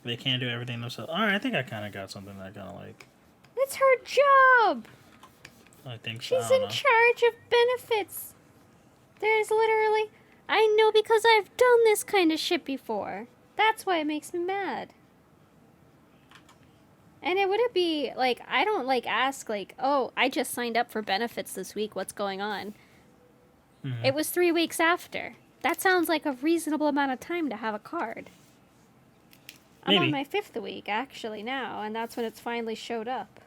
They can't do everything themselves. Alright, I think I kind of got something that I kind of like. It's her job. I think so. She's in charge of benefits. There's literally... I know because I've done this kind of shit before. That's why it makes me mad. And it wouldn't be, like, I don't, like, ask, like, oh, I just signed up for benefits this week. What's going on? Mm-hmm. It was 3 weeks after. That sounds like a reasonable amount of time to have a card. I'm on my 5th week, actually, now, and that's when it's finally showed up.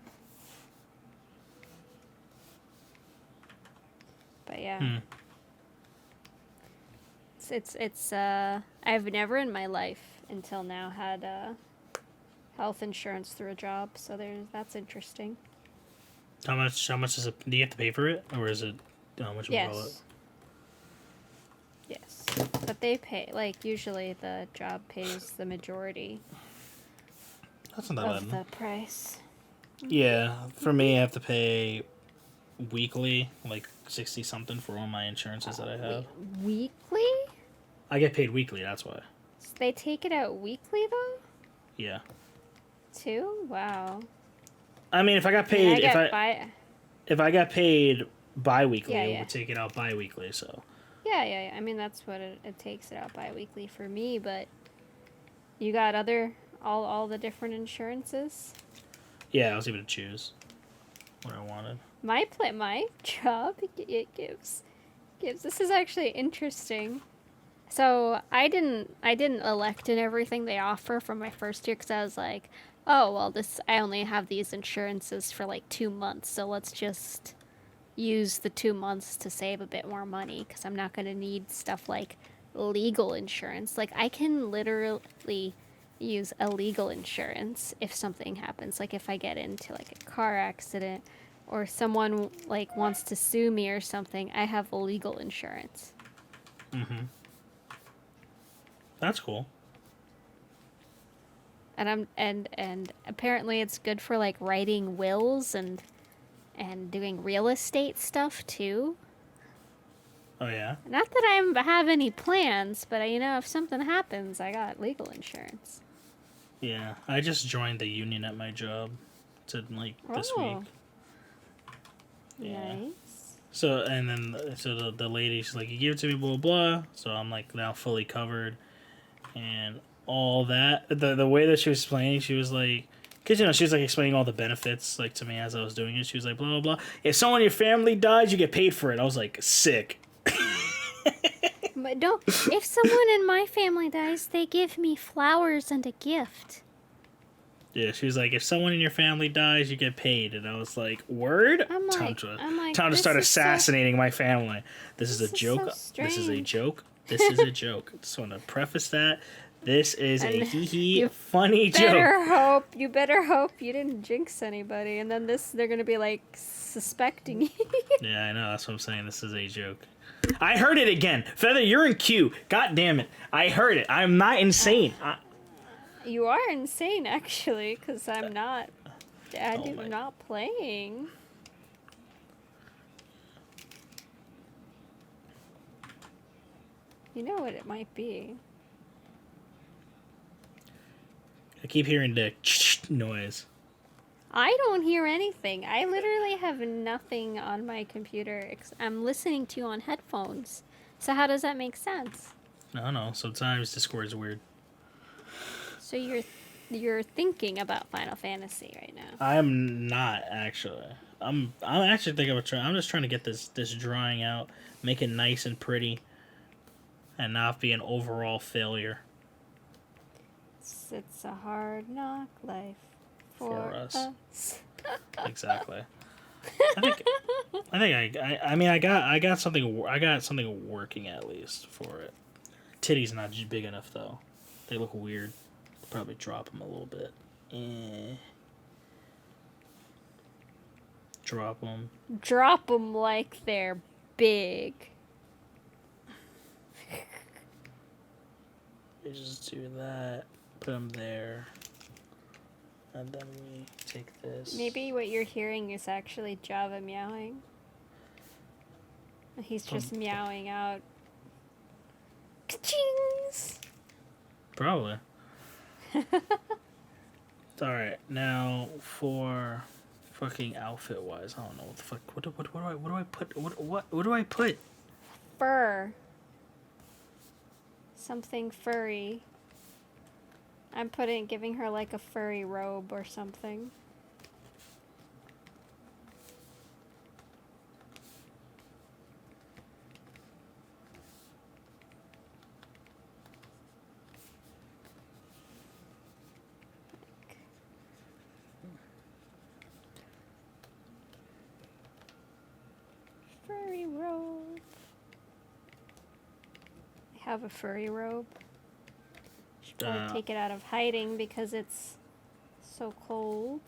But, yeah. It's I've never in my life until now had health insurance through a job, so that's interesting. How much is it? Do you have to pay for it, or is it how much? Yes. Yes, but they pay, like, usually the job pays the majority. That's not that bad. Of the price. Yeah, for me, I have to pay weekly, like 60 something for all my insurances that I have. Weekly? I get paid weekly. That's why. So they take it out weekly though? Yeah. Too? Wow. I mean, if I got paid, if I got paid bi-weekly, it would take it out bi-weekly. So. Yeah. I mean, that's what it takes it out bi-weekly for me. But you got all the different insurances. Yeah, I was able to choose what I wanted. My job, it gives. This is actually interesting. So I didn't elect in everything they offer from my first year, because I was like, oh well, I only have these insurances for like 2 months, so let's just use the 2 months to save a bit more money, because I'm not going to need stuff like legal insurance. Like, I can literally use illegal insurance if something happens, like if I get into like a car accident or someone like wants to sue me or something. I have legal insurance. That's cool. And apparently it's good for like writing wills and doing real estate stuff too. Oh yeah. Not that I have any plans, but if something happens, I got legal insurance. Yeah, I just joined the union at my job to like this week. Yeah. Nice. So and then the lady, she's like, you give it to me, blah blah. So I'm like now fully covered, and all that. The way that she was explaining, she was like, because she was like explaining all the benefits like to me as I was doing it. She was like, blah blah blah. If someone in your family dies, you get paid for it. I was like, sick. But no, if someone in my family dies, they give me flowers and a gift. Yeah, she was like, if someone in your family dies, you get paid. And I was like, word? I'm like, time to start assassinating my family. This is a joke. So This is a joke. This is a joke. Just want to preface that. This is a hee funny joke. You better hope you didn't jinx anybody. And then they're going to be like suspecting you. Yeah, I know. That's what I'm saying. This is a joke. I heard it again. Feather, you're in queue. God damn it. I heard it. I'm not insane. You are insane, actually, because I'm not. I'm not playing. You know what it might be. I keep hearing the noise. I don't hear anything. I literally have nothing on my computer. I'm listening to you on headphones. So how does that make sense? I don't know. Sometimes Discord's weird. So you're thinking about Final Fantasy right now. I'm not actually. I'm actually thinking about I'm just trying to get this drawing out, make it nice and pretty, and not be an overall failure. It's a hard knock life for us. Exactly. I got something working at least for it. Titty's not big enough though. They look weird. Probably drop them a little bit. Drop them. Drop them like they're big. We just do that. Put them there. And then we take this. Maybe what you're hearing is actually Java meowing. He's just meowing out. Ka-chings! Probably. Alright, now for fucking outfit wise, I don't know what the fuck. What do I put? What do I put? Fur. Something furry. I'm giving her like a furry robe or something. Furry robe. I have a furry robe. Should probably take it out of hiding because it's so cold.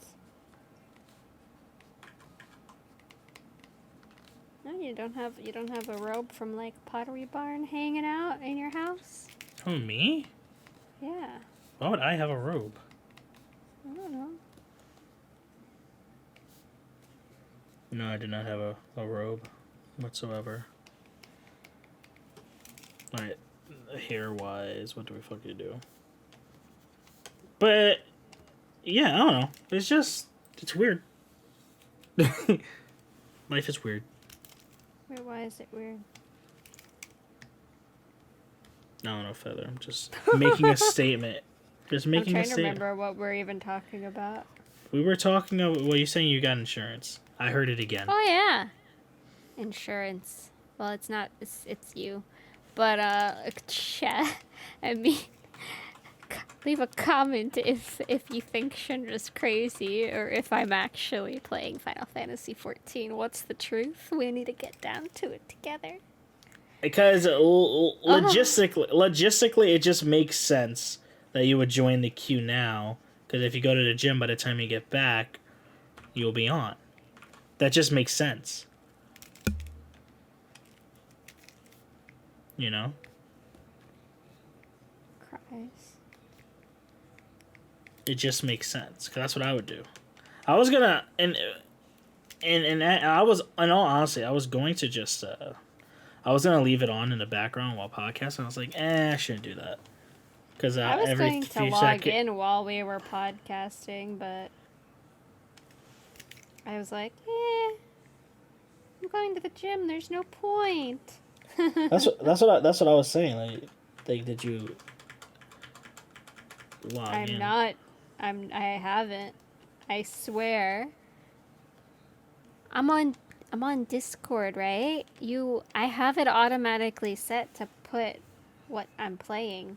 No, you don't have a robe from like Pottery Barn hanging out in your house? Oh, me? Yeah. Why would I have a robe? I don't know. No, I do not have a robe whatsoever. Alright, hair-wise, what do we fucking do? But, yeah, I don't know. It's weird. Life is weird. Wait, why is it weird? I don't know, Feather. I'm just making a statement. Just making a statement. I'm trying to remember what we're even talking about. We were talking about, well, you're saying you got insurance. I heard it again. Oh, yeah. Insurance. Well, it's not, it's you. But, chat, I mean, leave a comment if you think Shinra's crazy or if I'm actually playing Final Fantasy XIV. What's the truth? We need to get down to it together. Because logistically, it just makes sense that you would join the queue now. Because if you go to the gym, by the time you get back, you'll be on. That just makes sense. You know? Cries. It just makes sense. Because that's what I would do. I was gonna... And I was... In all honesty, I was going to just... I was going to leave it on in the background while podcasting. I was like, I shouldn't do that. Because I was going to log in while we were podcasting, but... I was like, I'm going to the gym. There's no point. That's what I was saying. Like did you log I'm in? not. I haven't. I swear. I'm on Discord, right? I have it automatically set to put what I'm playing.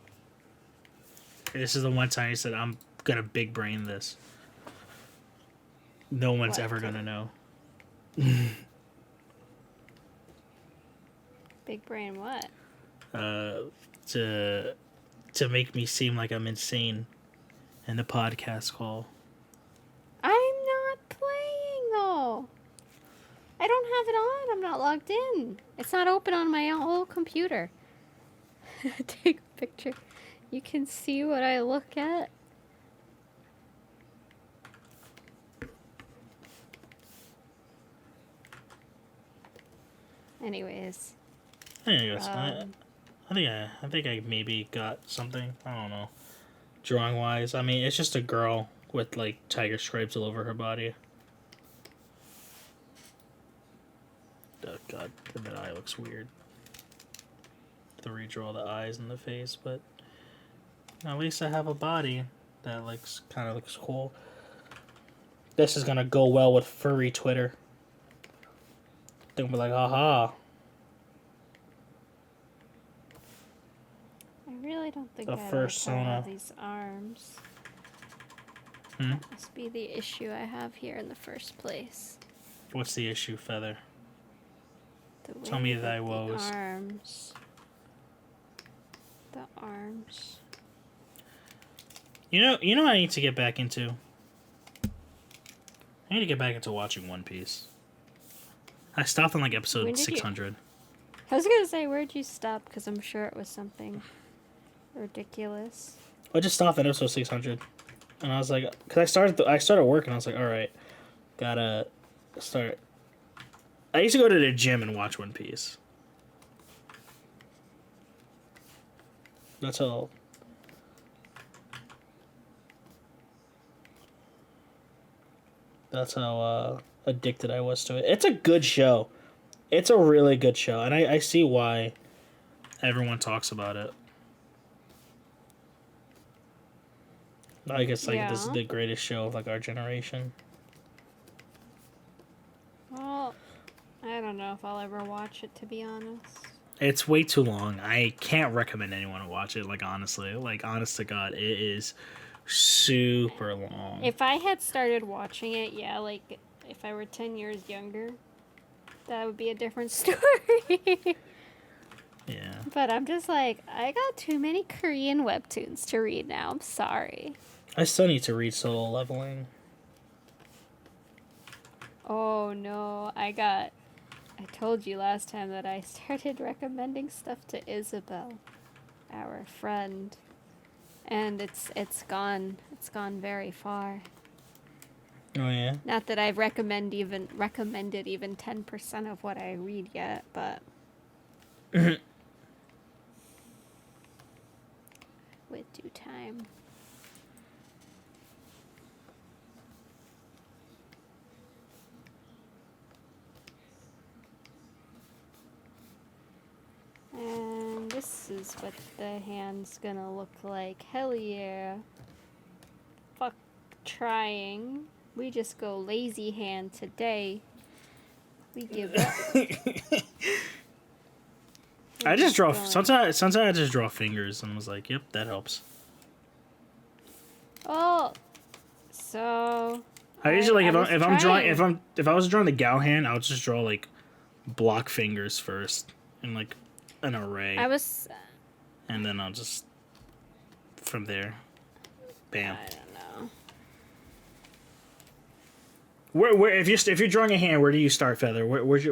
This is the one time you said I'm gonna big brain this. No one's What? ever gonna know. Big brain what? To make me seem like I'm insane in the podcast call. I'm not playing though. I don't have it on. I'm not logged in. It's not open on my whole computer. Take a picture. You can see what I look at. Anyways. I think I maybe got something. I don't know. Drawing wise, I mean, it's just a girl with like tiger stripes all over her body. Oh god, that eye looks weird. To redraw the eyes and the face, but at least I have a body that kind of looks cool. This is gonna go well with furry Twitter. They'll be like, aha. I really don't think A I like fursona. have these arms. That must be the issue I have here in the first place. What's the issue, Feather? The Tell me way thy that woes. The arms. You know what I need to get back into? I need to get back into watching One Piece. I stopped on like When episode did you- 600. I was gonna say, where'd you stop? Because I'm sure it was something ridiculous. I just stopped at episode 600. And I was like, because I started work and I was like, alright, gotta start. I used to go to the gym and watch One Piece. That's all. That's how addicted I was to it. It's a good show. It's a really good show. And I see why everyone talks about it. I guess this is Yeah. the greatest show of like our generation. Well, I don't know if I'll ever watch it, to be honest. It's way too long. I can't recommend anyone to watch it. Like honestly, honest to God, it is super long. If I had started watching it, yeah, like if I were 10 years younger, that would be a different story. Yeah. But I'm just like, I got too many Korean webtoons to read now. I'm sorry. I still need to read Solo Leveling. Oh no, I told you last time that I started recommending stuff to Isabel, our friend. And it's gone very far. Oh yeah. Not that I've recommended even 10% of what I read yet, but with due time. And this is what the hand's gonna look like. Hell yeah. Fuck trying. We just go lazy hand today. We give up. I just draw. going. Sometimes I just draw fingers and was like, "Yep, that helps." Oh, so I usually I if was I'm drawing trying. if I was drawing the Gal hand, I would just draw like block fingers first and like an array, I was and then I'll just from there, bam. I don't know. Where if you're drawing a hand, where do you start, Feather? Where's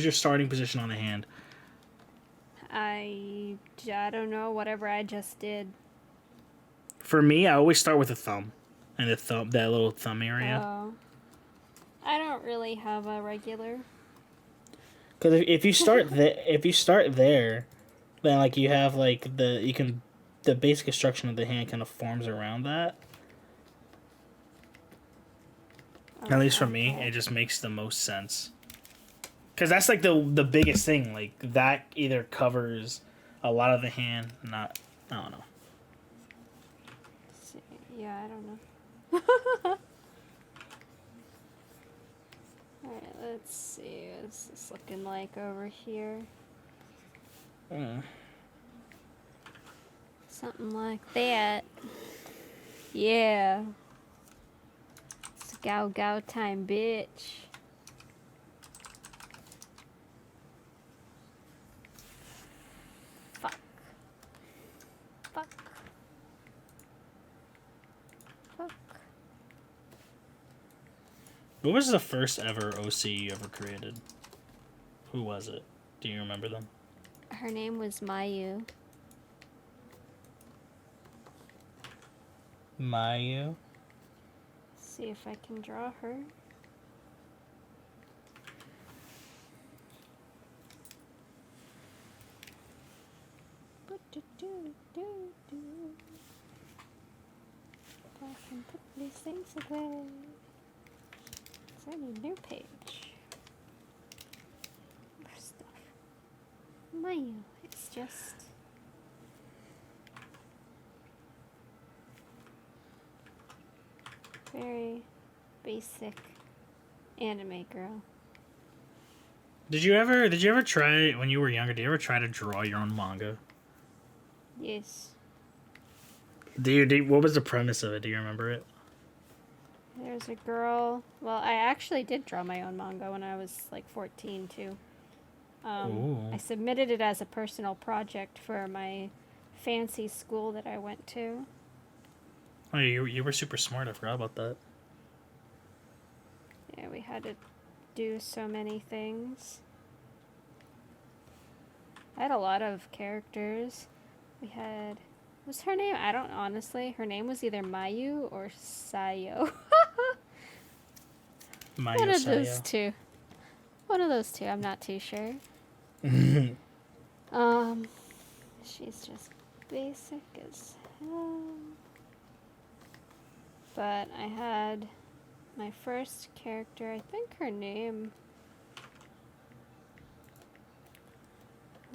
your starting position on the hand? I don't know, whatever I just did. For me, I always start with the thumb, and that little thumb area. Oh. I don't really have a regular. Because if you start there, then like you have like the basic construction of the hand kind of forms around that. At least for me, it just makes the most sense. Because that's like the biggest thing. Like that either covers a lot of the hand, not I don't know. Let's see. Yeah, I don't know. Alright, let's see. What's this looking like over here? Something like that. Yeah. It's Gao time, bitch. Fuck. Fuck. Fuck. What was the first ever OC you ever created? Who was it? Do you remember them? Her name was Mayu. Mayu? See if I can draw her. I can put these things away. So I need a new page. More stuff. Mayu, it's just... very basic anime girl. Did you ever try when you were younger? Did you ever try to draw your own manga? Yes. What was the premise of it? Do you remember it? There's a girl. Well, I actually did draw my own manga when I was like 14 too. I submitted it as a personal project for my fancy school that I went to. Oh, you were super smart. I forgot about that. Yeah, we had to do so many things. I had a lot of characters. We had... What's her name? I don't honestly. Her name was either Mayu or Sayo. Mayu One of Sayo. those two. One of those two. I'm not too sure. She's just basic as hell. But I had my first character. I think her name...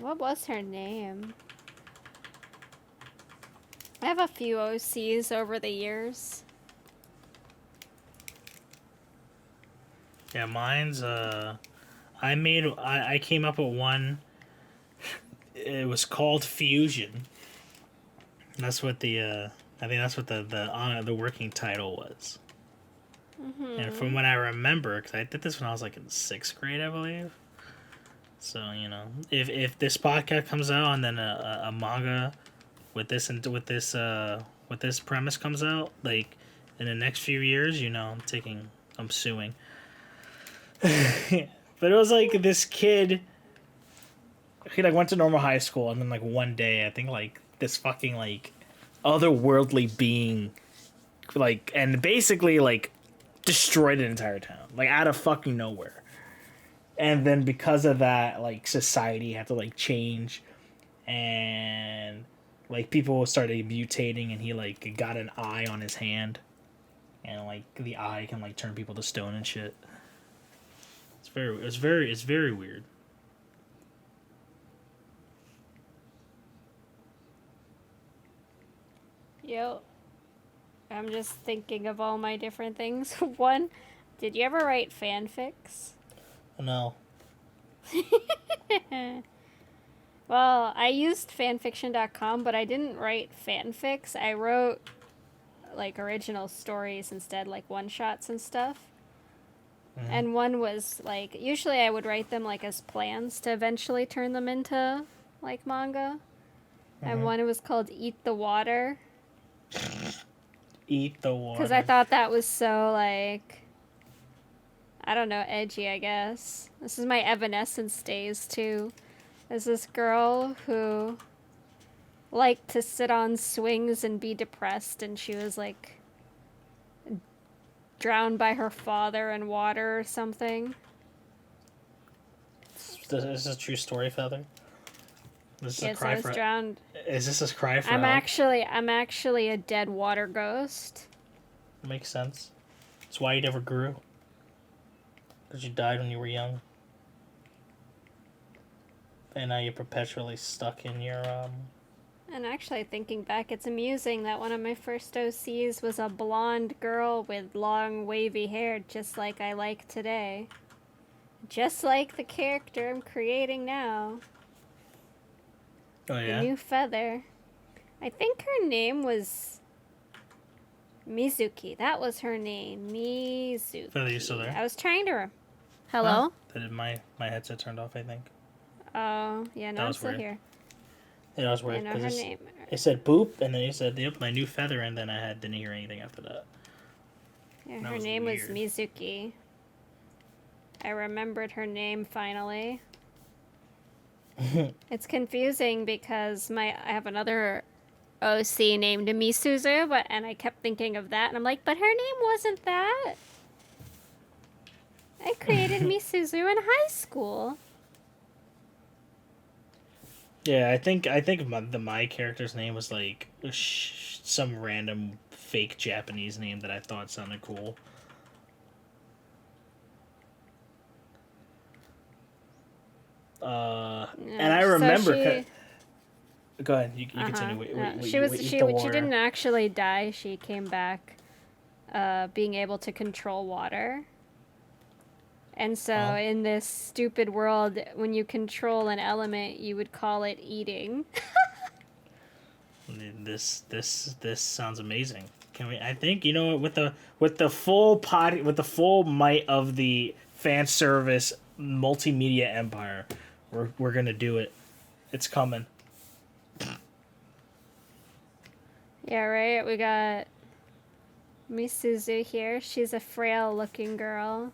What was her name? I have a few OCs over the years. Yeah, mine's I came up with one. It was called Fusion. That's what I think that's what the working title was. Mm-hmm. And from what I remember, because I did this when I was like in 6th grade, I believe. So if this podcast comes out and then a manga with this premise comes out, like in the next few years, I'm suing. But it was like this kid. He like went to normal high school, and then like one day, I think like this fucking like otherworldly being, like, and basically like destroyed an entire town, like out of fucking nowhere. And then because of that, like society had to like change, and like people started mutating, and he like got an eye on his hand, and like the eye can like turn people to stone and shit. It's very weird. Yep. I'm just thinking of all my different things. One, did you ever write fanfics? No. Well, I used fanfiction.com, but I didn't write fanfics. I wrote like original stories instead, like one-shots and stuff. Mm-hmm. And one was like, usually I would write them like as plans to eventually turn them into like manga. Mm-hmm. And one was called Eat the Water. Eat the water. Because I thought that was so like, I don't know, edgy, I guess. This is my Evanescence days too. There's this girl who liked to sit on swings and be depressed, and she was like drowned by her father in water or something. Is this a true story, Feather? Yes, I was drowned. Is this a cry for I'm help? I'm actually a dead water ghost. Makes sense. That's why you never grew. Because you died when you were young. And now you're perpetually stuck in your, And actually, thinking back, it's amusing that one of my first OCs was a blonde girl with long, wavy hair, just like I like today. Just like the character I'm creating now. Oh, The yeah? new feather. I think her name was Mizuki. That was her name. Mizuki. Feather, you still there? I was trying to... Hello? Huh? My headset turned off, I think. Oh, yeah, no, I'm still weird. here. Yeah, that was I weird. know her name. It said boop, and then you said, yep, my new feather, and then didn't hear anything after that. Yeah, That her was name was weird. Mizuki. I remembered her name finally. It's confusing because I have another OC named Misuzu, and I kept thinking of that, and I'm like, but her name wasn't that. I created Misuzu in high school. Yeah, I think my character's name was like some random fake Japanese name that I thought sounded cool. And I remember. So go ahead. You continue. She didn't actually die. She came back, being able to control water. And so, in this stupid world, when you control an element, you would call it eating. This sounds amazing. Can we? I think with the full might of the fan service multimedia empire, we're gonna do it. It's coming. Yeah, right. We got Misuzu here. She's a frail-looking girl.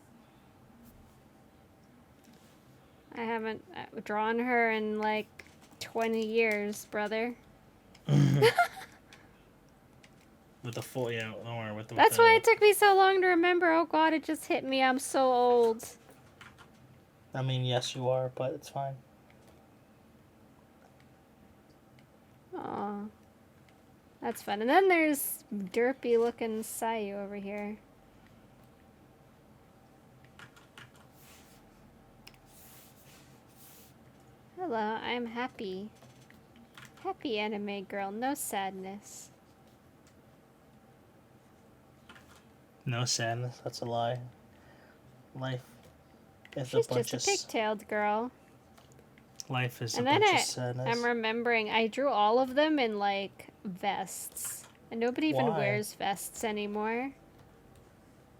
I haven't drawn her in like 20 years, brother. With the full, don't worry. That's why it took me so long to remember. Oh god, it just hit me. I'm so old. I mean, yes, you are, but it's fine. Aw. That's fun. And then there's derpy looking Sayu over here. Hello, I'm happy. Happy anime girl, no sadness. No sadness, that's a lie. Life is She's just a pigtailed girl. Life is and a then bunch of sadness. I'm remembering, I drew all of them in like vests. And nobody even wears vests anymore.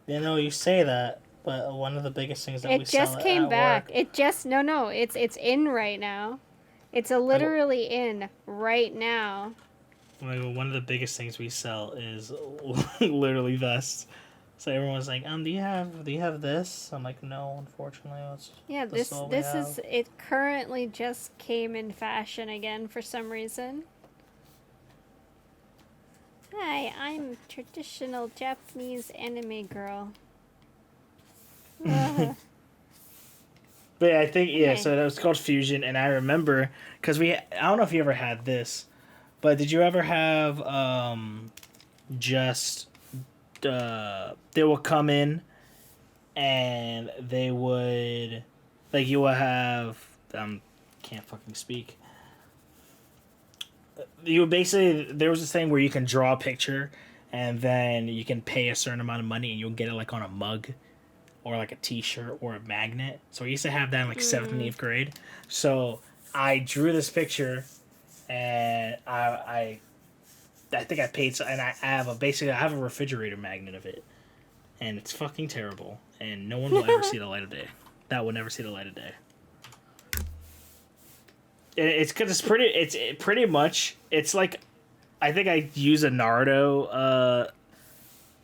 You say that, but one of the biggest things that we sell It just came back. work, It just no, it's in right now. It's literally in right now. One of the biggest things we sell is literally vests. So everyone's like, do you have this? I'm like, no, unfortunately. This is it. Currently, just came in fashion again for some reason. Hi, I'm traditional Japanese anime girl. But yeah, I think so that was called Fusion, and I remember because I don't know if you ever had this, but did you ever have they will come in and they would you will have can't fucking speak. You would basically, there was this thing where you can draw a picture and then you can pay a certain amount of money and you'll get it like on a mug or like a t-shirt or a magnet. So I used to have that in like 7th and 8th grade. So I drew this picture and I think I paid, and I have a refrigerator magnet of it, and it's fucking terrible, and no one will ever see the light of day. That will never see the light of day. It's because it's pretty much, it's like, I think I use a Naruto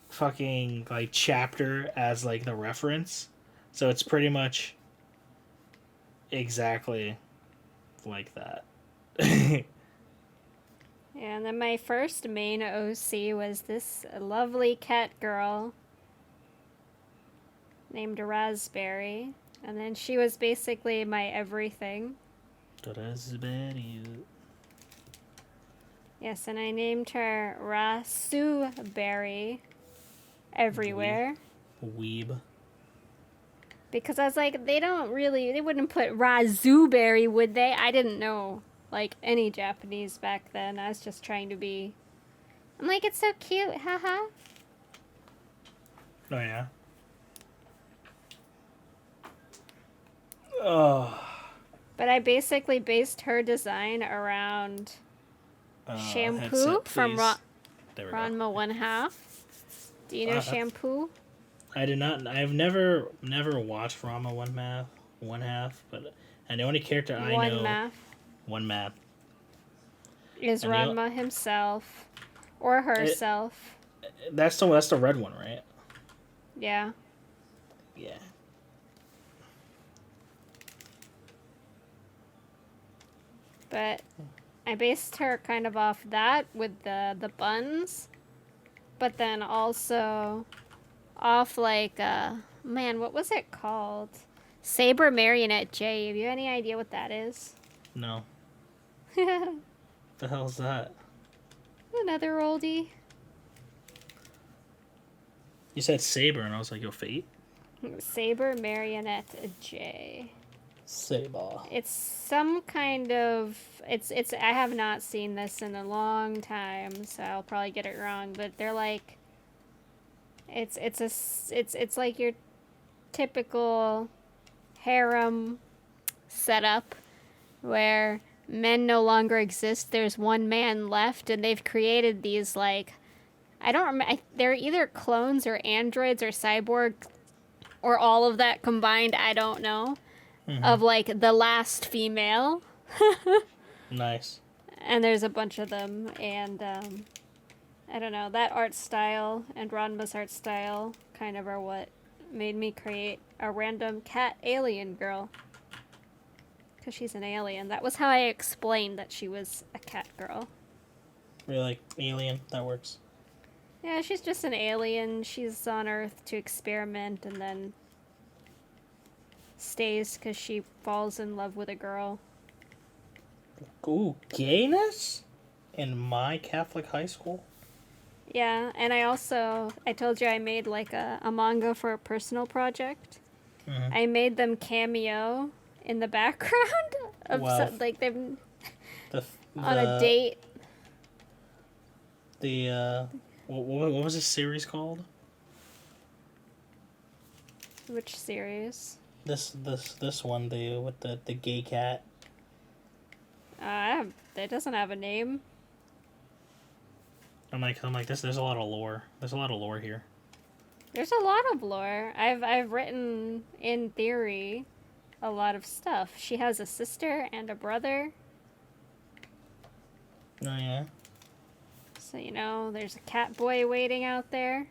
fucking like chapter as like the reference, so it's pretty much exactly like that. Yeah, and then my first main OC was this lovely cat girl named Raspberry. And then she was basically my everything. Raspberry. Yes, and I named her Rasuberry everywhere. Weeb. Because I was like, they wouldn't put raspberry, would they? I didn't know, like, any Japanese back then. I was just trying to be. I'm like, it's so cute, haha. Oh, yeah. Oh. But I basically based her design around shampoo headset, from There we go. Ranma 1/2. Do you know shampoo? I did not. I've never watched Rama one half, but and the only character I know. One map. Is Ranma himself or herself. That's the red one, right? Yeah. Yeah. But I based her kind of off that with the buns, but then also off like man, what was it called? Saber Marionette J. Have you any idea what that is? No. The hell's that? Another oldie. You said Saber, and I was like, "Yo, Fate." Saber Marionette J. Saber. It's some kind of it's I have not seen this in a long time, so I'll probably get it wrong, but they're like it's like your typical harem setup where men no longer exist. There's one man left, and they've created these like I don't remember. They're either clones or androids or cyborgs or all of that combined. I don't know. Of like the last female. Nice. And there's a bunch of them, and I don't know, that art style and Ranma's art style kind of are what made me create a random cat alien girl. Because she's an alien. That was how I explained that she was a cat girl. Really, like alien? That works. Yeah, she's just an alien. She's on Earth to experiment and then stays because she falls in love with a girl. Ooh, gayness? In my Catholic high school? Yeah, and I told you I made like a manga for a personal project. Mm-hmm. I made them cameo in the background of like they've on a date. What was this series called? Which series? This one, with the gay cat. It doesn't have a name. I'm like this. There's a lot of lore. There's a lot of lore here. There's a lot of lore. I've written in theory a lot of stuff. She has a sister and a brother. Oh yeah. So you know, there's a cat boy waiting out there.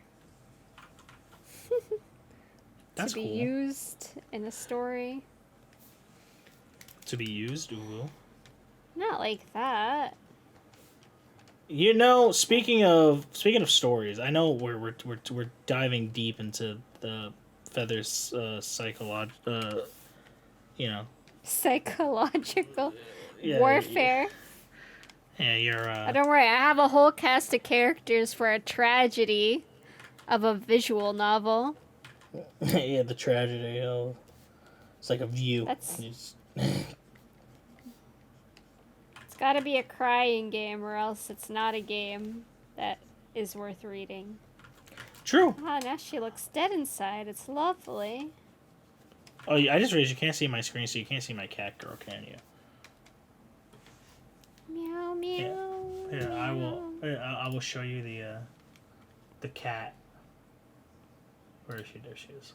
That's to be used in the story. To be used, ooh. Not like that. You know, speaking of stories, I know we're diving deep into the Feather's psychological warfare. Yeah, you're. Don't worry, I have a whole cast of characters for a tragedy of a visual novel. Yeah, the tragedy of it's like a view. It's gotta be a crying game, or else it's not a game that is worth reading. True. Ah, now she looks dead inside. It's lovely. Oh, I just realized you can't see my screen, so you can't see my cat girl, can you? Meow meow. Yeah, I will show you the cat. Where is she? There she is.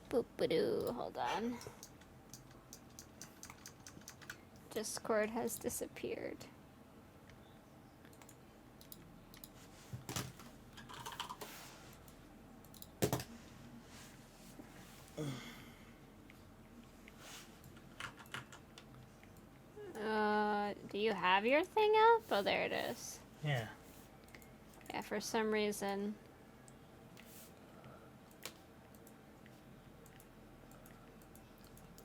Boop-a-doo. Hold on. Discord has disappeared. Do you have your thing up? Oh, there it is. Yeah. Yeah, for some reason.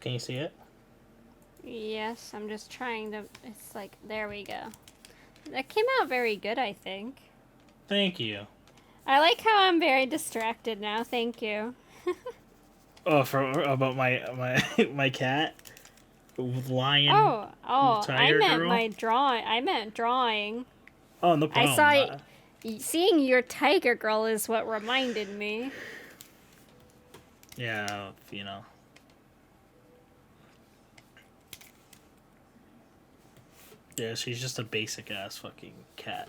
Can you see it? Yes, I'm just trying to... It's like, there we go. That came out very good, I think. Thank you. I like how I'm very distracted now. Thank you. Oh, about my cat, lion, Oh, I tiger meant girl. my drawing. I meant drawing. Oh, no I saw problem. seeing your tiger girl is what reminded me. Yeah, you know. Yeah, she's just a basic ass fucking cat.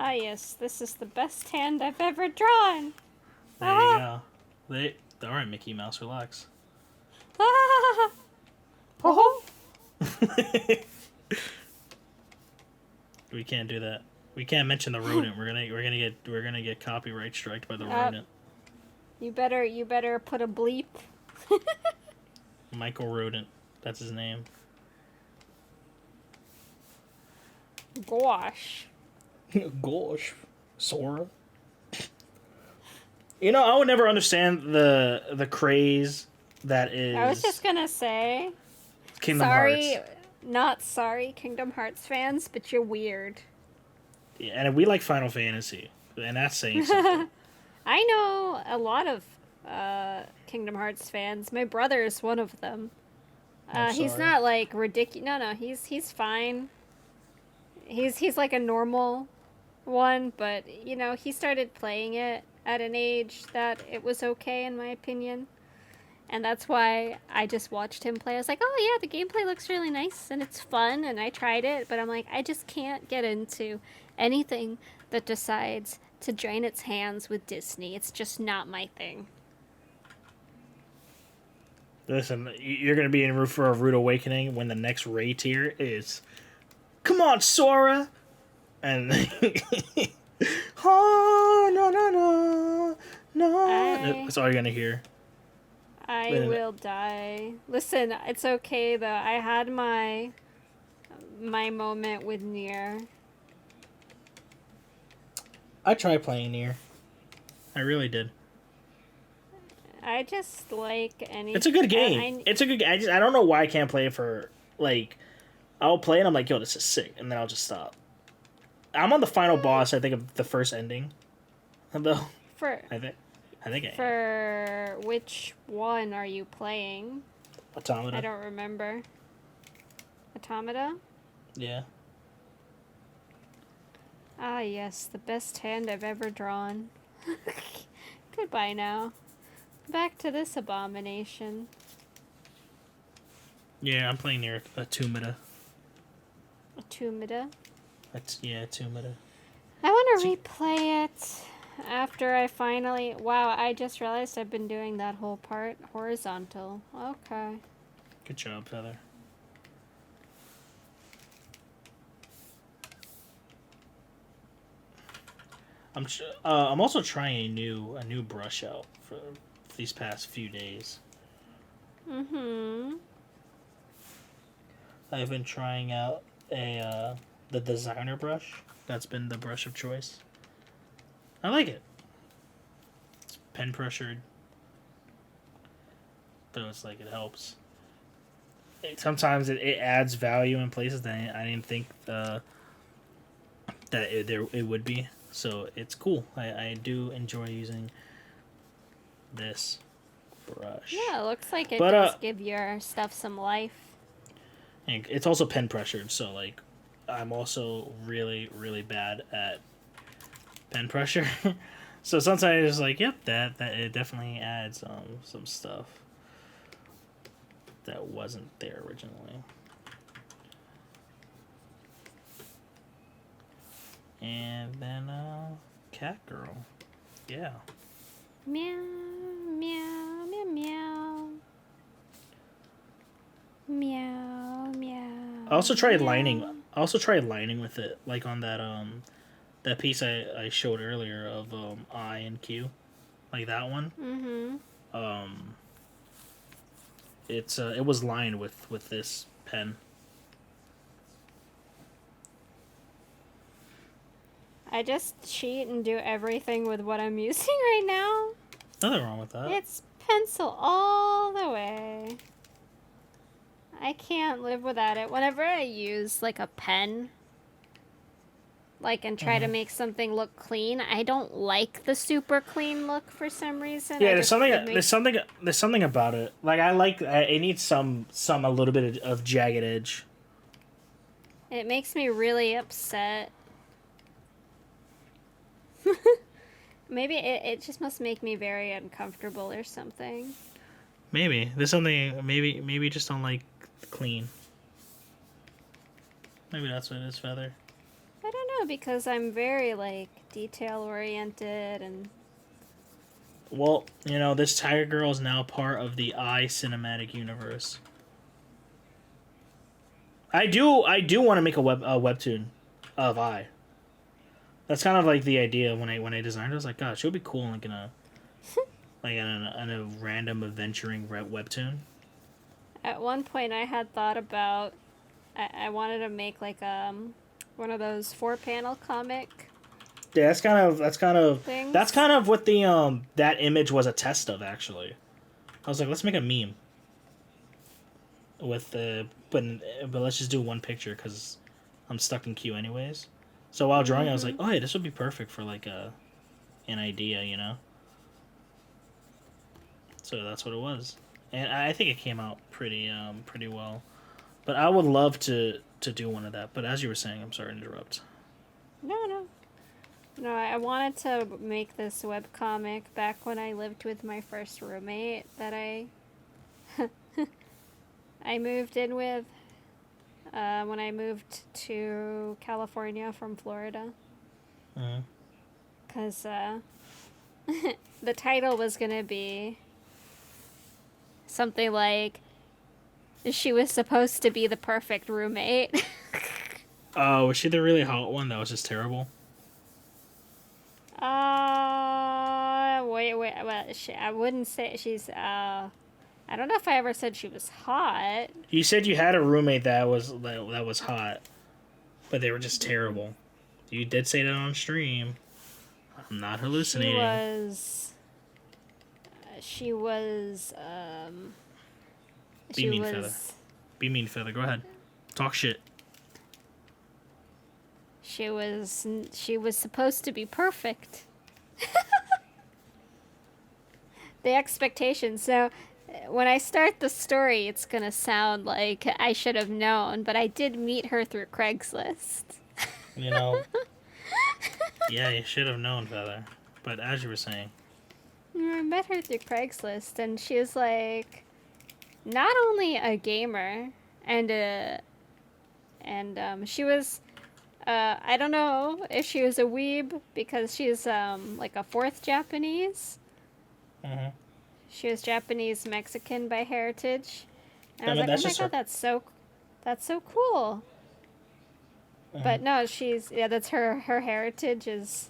Ah, yes, this is the best hand I've ever drawn. There you go. All right, Mickey Mouse, relax. Ah, Oh. We can't do that. We can't mention the rodent. We're gonna get copyright striked by the rodent. you better put a bleep. Michael Rodent. That's his name. Gosh. Gosh, Sora. You know, I would never understand the craze that is. I was just gonna say. Kingdom Hearts. Not sorry, Kingdom Hearts fans, but you're weird. Yeah, and we like Final Fantasy, and that's saying something. I know a lot of Kingdom Hearts fans. My brother is one of them. He's not like ridiculous. No, he's fine. He's like a normal one, but you know, he started playing it at an age that it was okay in my opinion. And that's why I just watched him play. I was like, oh yeah, the gameplay looks really nice and it's fun, and I tried it, but I'm like, I just can't get into anything that decides to join its hands with Disney. It's just not my thing. Listen, you're gonna be in for a rude awakening when the next Ray tier is, "Come on, Sora," and oh no. That's all you're gonna hear. I will die. Listen, it's okay though. I had my moment with Nier. I tried playing Nier. I really did. I just like any. It's a good game. It's a good. I don't know why I can't play it for like. I'll play it. I'm like, yo, this is sick, and then I'll just stop. I'm on the final boss. I think of the first ending. Though. I think I am. For which one are you playing? Automata. I don't remember. Automata? Yeah. Ah, yes, the best hand I've ever drawn. Goodbye now. Back to this abomination. Yeah, I'm playing near Automata. Automata? Automata. I want to replay it after I finally... Wow, I just realized I've been doing that whole part horizontal. Okay. Good job, Heather. I'm also trying a new brush out for these past few days. Mm-hmm. I've been trying out the designer brush. That's been the brush of choice. I like it. It's pen pressured, so it's like it helps. Sometimes it adds value in places that I didn't think that it would be. So it's cool. I do enjoy using this brush. Yeah, it looks like it does give your stuff some life. And it's also pen pressured, so like I'm also really, really bad at pen pressure. So sometimes it's like, yep, that it definitely adds some stuff that wasn't there originally. And then cat girl. Yeah. Meow, meow, meow, meow. Meow, meow. I also tried lining. I also tried lining with it, like on that piece I showed earlier of I and Q, like that one. Mm-hmm. It was lined with this pen. I just cheat and do everything with what I'm using right now. Nothing wrong with that. It's pencil all the way. I can't live without it. Whenever I use like a pen, like, and try to make something look clean. I don't like the super clean look for some reason. Yeah, there's something about it. Like I like it needs some a little bit of jagged edge. It makes me really upset. Maybe it just must make me very uncomfortable or something. Maybe there's something. Maybe you just don't like clean. Maybe that's what it is, Feather. I don't know, because I'm very, like, detail oriented and. Well, you know, this Tiger Girl is now part of the I cinematic universe. I do want to make a webtoon of I. That's kind of like the idea when I designed it. I was like, gosh, it would be cool like in a random adventuring webtoon. At one point, I had thought about. I wanted to make like one of those 4-panel comic. Yeah, that's kind of things. That's kind of what the that image was a test of, actually. I was like, let's make a meme with but let's just do one picture because I'm stuck in queue anyways. So while drawing, I was like, oh yeah, this would be perfect for like an idea, you know. So that's what it was, and I think it came out pretty well. But I would love to do one of that. But as you were saying, I'm sorry to interrupt. No, I wanted to make this webcomic back when I lived with my first roommate that I moved in with when I moved to California from Florida. Because the title was going to be something like, she was supposed to be the perfect roommate. Oh, was she the really hot one that was just terrible? Wait. Well, I wouldn't say she's. I don't know if I ever said she was hot. You said you had a roommate that was hot, but they were just terrible. You did say that on stream. I'm not hallucinating. She was. Be mean, Feather. Be mean, Feather. Go ahead. Talk shit. She was supposed to be perfect. The expectations. So when I start the story, it's going to sound like I should have known, but I did meet her through Craigslist. You know. Yeah, you should have known, Feather. But as you were saying. I met her through Craigslist, and she was like, not only a gamer, and she was, I don't know if she was a weeb, because she's like a fourth Japanese. Mm-hmm. She was Japanese Mexican by heritage. And I was like, oh my god, that's so cool. Mm-hmm. But no, that's her heritage is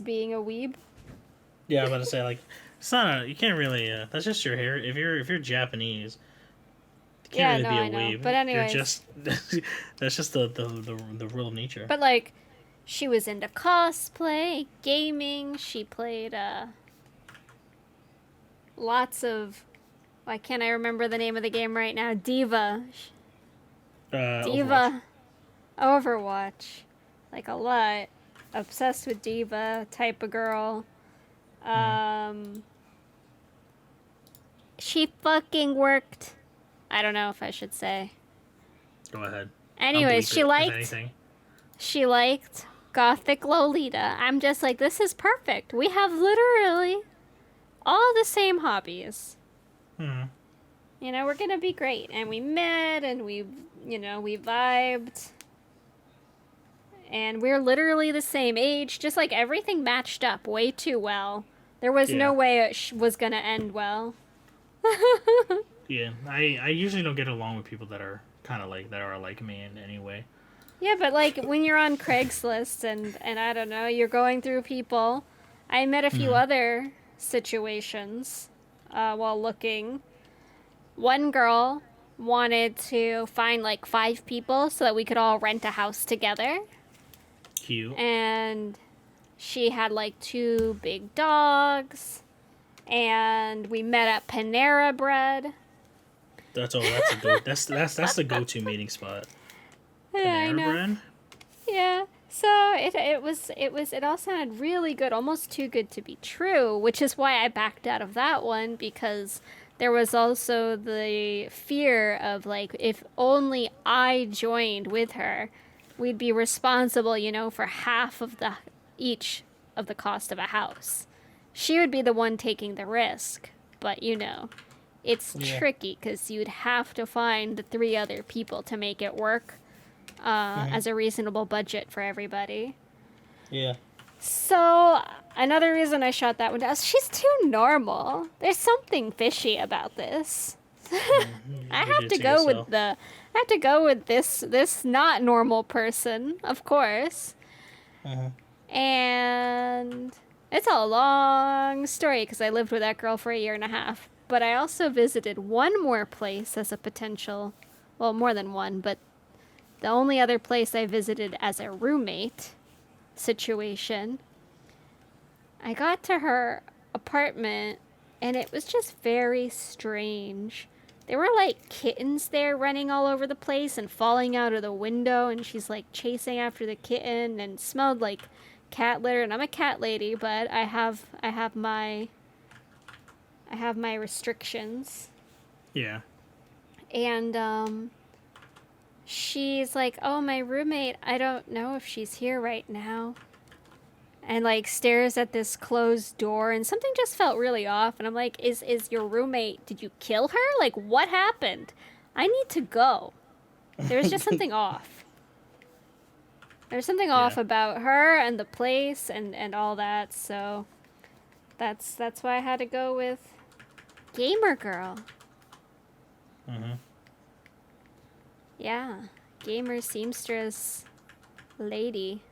being a weeb. Yeah, I was about to say, like, it's not you can't really, that's just your hair. If you're Japanese, you can't really be a weeb. But anyways. That's just the real nature. But, like, she was into cosplay, gaming, she played, lots of, why can't I remember the name of the game right now? Diva. Overwatch. Like, a lot. Obsessed with Diva type of girl. She fucking worked. I don't know if I should say. Go ahead. Anyways, she liked Gothic Lolita. I'm just like, this is perfect. We have literally all the same hobbies. You know, we're gonna be great. And we met and we vibed. And we're literally the same age. Just like everything matched up way too well. There was no way it was going to end well. Yeah, I usually don't get along with people that are kind of like me in any way. Yeah, but like when you're on Craigslist and I don't know, you're going through people. I met a few other situations while looking. One girl wanted to find like 5 people so that we could all rent a house together. Cute. And she had like 2 big dogs, and we met at Panera Bread. That's the go-to meeting spot. Yeah, I know. Bread? Yeah, So it all sounded really good, almost too good to be true, which is why I backed out of that one, because there was also the fear of like, if only I joined with her, we'd be responsible, for half of each of the cost of a house. She would be the one taking the risk, but it's Yeah. tricky because you'd have to find the three other people to make it work Hmm. as a reasonable budget for everybody. Yeah. So another reason I shot that one down is she's too normal. There's something fishy about this. I You have did to to go with yourself. this not normal person, of course. Uh-huh. And it's a long story because I lived with that girl for a year and a half. But I also visited one more place as a potential, well, more than one, but the only other place I visited as a roommate situation. I got to her apartment and it was just very strange. There were like kittens there running all over the place and falling out of the window, and she's like chasing after the kitten, and smelled like cat litter. And I'm a cat lady, but I have my restrictions. Yeah. And she's like, "Oh, my roommate, I don't know if she's here right now." And like stares at this closed door, and something just felt really off, and I'm like, is your roommate, did you kill her? Like, what happened? I need to go. There was just something off. There's something Yeah. off about her and the place and all that, so that's why I had to go with Gamer Girl. Mm-hmm. Yeah. Gamer seamstress lady.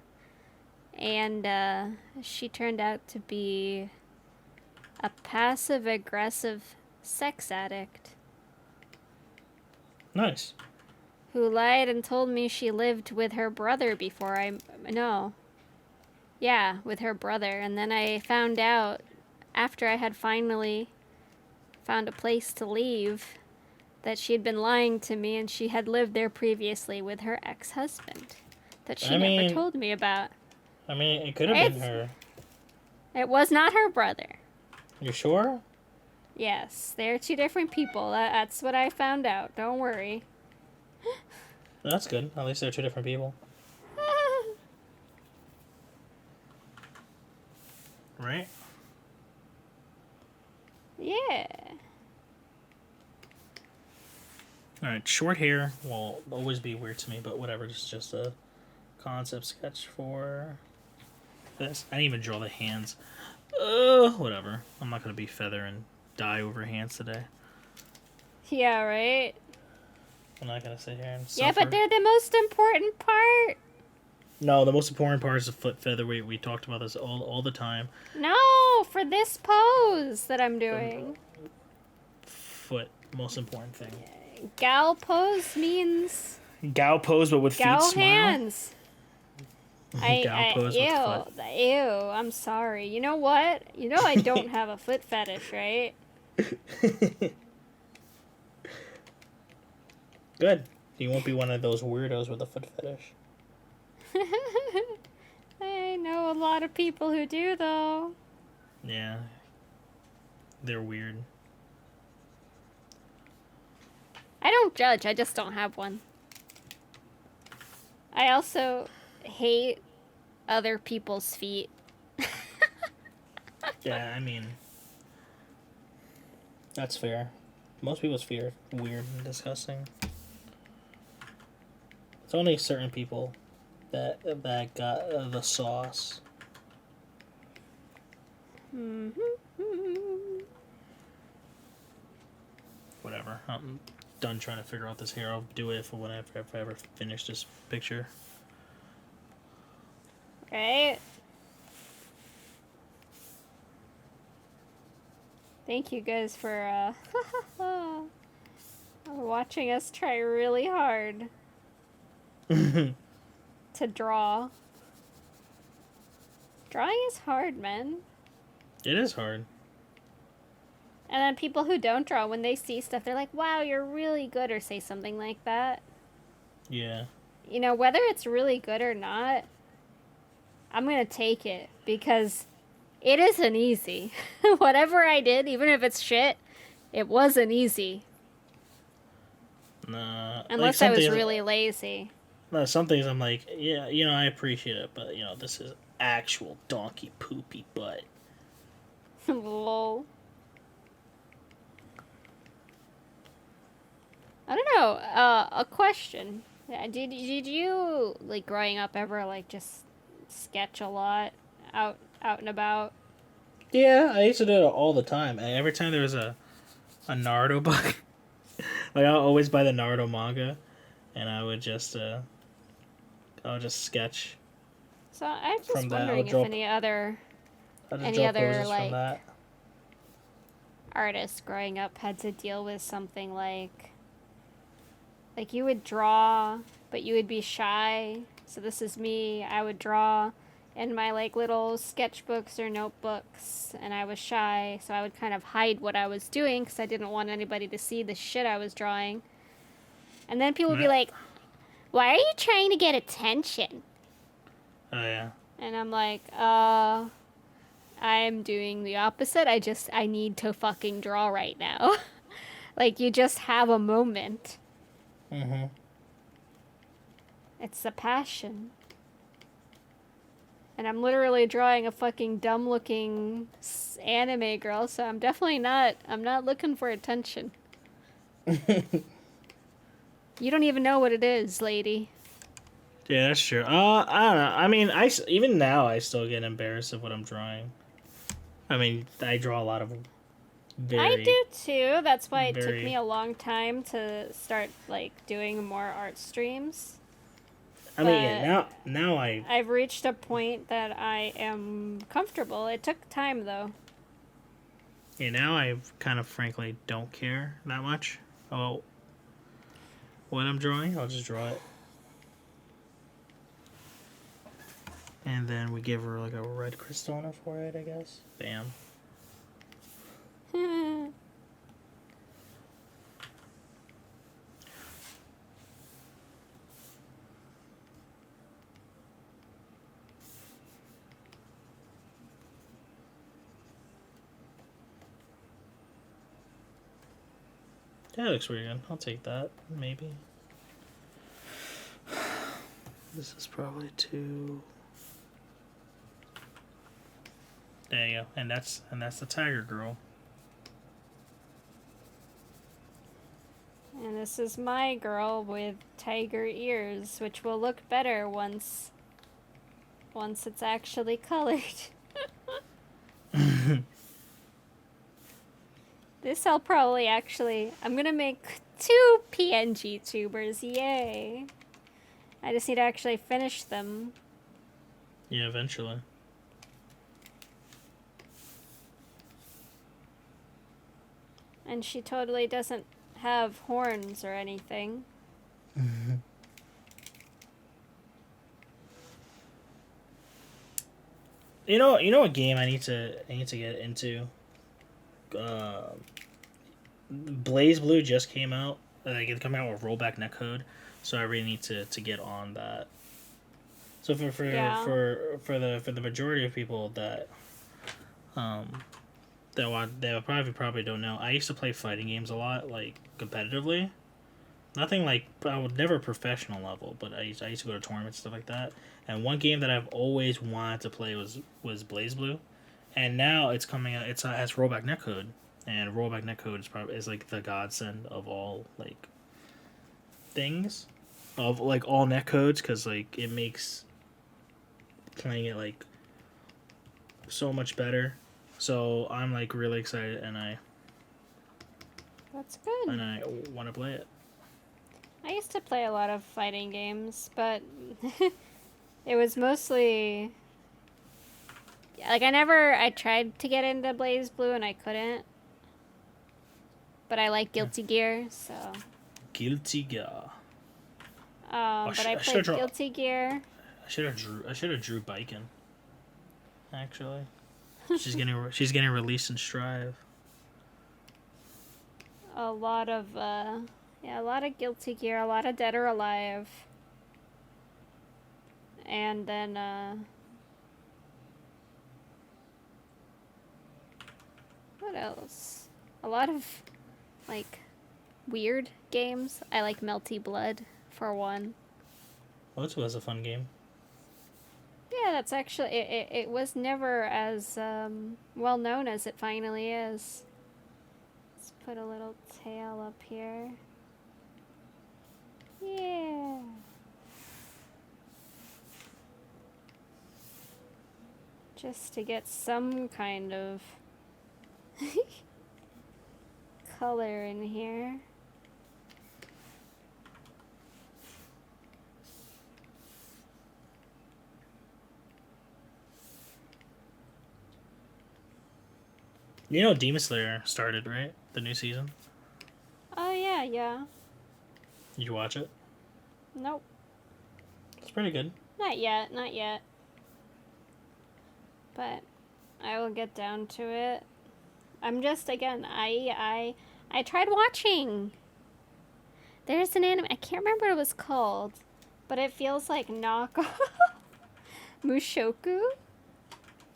And she turned out to be a passive aggressive sex addict Nice. who lied and told me she lived with her brother before I. No. Yeah, with her brother. And then I found out, after I had finally found a place to leave, that she had been lying to me and she had lived there previously with her ex husband that she I never mean, told me about. it could have been It's, her. it was not her brother. You sure? Yes, they're two different people. That's what I found out. Don't worry. That's good. At least they're two different people. Right? Yeah. Alright, short hair will always be weird to me, but whatever. It's just a concept sketch for this. I didn't even draw the hands. Whatever. I'm not gonna be feather and dye over hands today. Yeah, right? I'm not gonna sit here and Yeah, suffer. but they're the most important part. No, the most important part is the foot feather. We talked about this all the time. No, for this pose that I'm doing. Foot, most important thing. Gal pose means Gal pose, but with feet gal smile. hands. Gal pose with foot. Ew, I'm sorry. You know what? You know I don't have a foot fetish, right? Good. You won't be one of those weirdos with a foot fetish. I know a lot of people who do, though. Yeah. They're weird. I don't judge, I just don't have one. I also hate other people's feet. Yeah, that's fair. Most people's feet are weird and disgusting. It's only certain people that got the sauce. Whatever. I'm done trying to figure out this hair. I'll do it for whenever if I ever finish this picture. Right? Thank you guys for watching us try really hard to draw. Drawing is hard, man. It is hard. And then people who don't draw, when they see stuff, they're like, wow, you're really good, or say something like that. Yeah. Whether it's really good or not, I'm gonna take it because it isn't easy. Whatever I did, even if it's shit, it wasn't easy. Nah, like Unless I some was things, really lazy. no, some things I'm like, yeah, I appreciate it, but this is actual donkey poopy butt. Lol. I don't know. A question. Did you like growing up ever like just sketch a lot out and about? Yeah, I used to do it all the time. And every time there was a Naruto book, like I would always buy the Naruto manga, and I would just sketch So I'm from just that. wondering if I would just any draw other poses from like that. artists growing up had to deal with something like you would draw, but you would be shy. So this is me. I would draw in my like little sketchbooks or notebooks, and I was shy, so I would kind of hide what I was doing because I didn't want anybody to see the shit I was drawing. And then people would be Right. like, "Why are you trying to get attention?" Oh yeah. And I'm like, I'm doing the opposite. I need to fucking draw right now. Like, you just have a moment. Mhm. It's a passion. And I'm literally drawing a fucking dumb looking anime girl, so I'm not looking for attention. You don't even know what it is, lady. Yeah, that's true. I don't know. I mean, even now I still get embarrassed of what I'm drawing. I mean, I draw a lot of I very, do too. That's why it took me very. a long time to start, like, doing more art streams. I mean, yeah. But Now I. I've reached a point that I am comfortable. It took time, though. Yeah, now I kind of frankly don't care that much about what I'm drawing. I'll just draw it. And then we give her like a red crystal on her forehead, I guess. Bam. That looks pretty good. I'll take that. Maybe. This is probably too. There you go. And that's the tiger girl. And this is my girl with tiger ears, which will look better once it's actually colored. This I'll probably I'm gonna make 2 PNG tubers, yay. I just need to actually finish them. Yeah, eventually. And she totally doesn't have horns or anything. You know what game I need to get into. Blaze Blue just came out. Like it's coming out with rollback netcode, so I really need to get on that. So Yeah. for the majority of people that they probably don't know, I used to play fighting games a lot, like competitively. Nothing like I would never professional level, but I used to go to tournaments, stuff like that. And one game that I've always wanted to play was Blaze Blue, and now it's coming out. It has rollback netcode, and rollback netcode is like the godsend of all like things, of like all netcodes, because like it makes playing it like so much better. So I'm like really excited, That's good. and I want to play it. I used to play a lot of fighting games, but it was mostly like I tried to get into Blaze Blue and I couldn't. But I like Guilty Gear, so Guilty Gear. but I played Guilty Gear. I should have drew Biken. Actually, she's getting released in Strive. A lot of Guilty Gear, a lot of Dead or Alive. And then What else? A lot of, like, weird games. I like Melty Blood, for one. Well, was a fun game. Yeah, that's actually... It was never as well known as it finally is. Let's put a little tail up here. Yeah. Just to get some kind of color in here. You know Demon Slayer started, right? The new season? Oh, yeah, yeah. Did you watch it? Nope. It's pretty good. Not yet, not yet. But I will get down to it. I'm just, again, I tried watching. There's an anime, I can't remember what it was called, but it feels like knockoff Mushoku?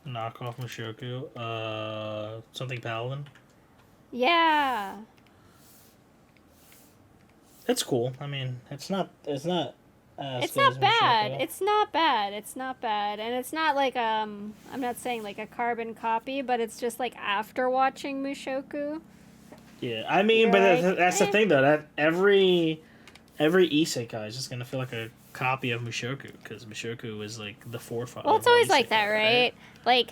Knockoff Mushoku. Something Paladin. Yeah. It's cool. I mean, it's not It's not bad. It's not bad. It's not bad. And it's not like, I'm not saying like a carbon copy, but it's just like after watching Mushoku. Yeah, I mean, You're but like, that's the thing though. That every isekai is just gonna feel like a copy of Mushoku because Mushoku was like the forefather. Well, it's always like that, right? Like,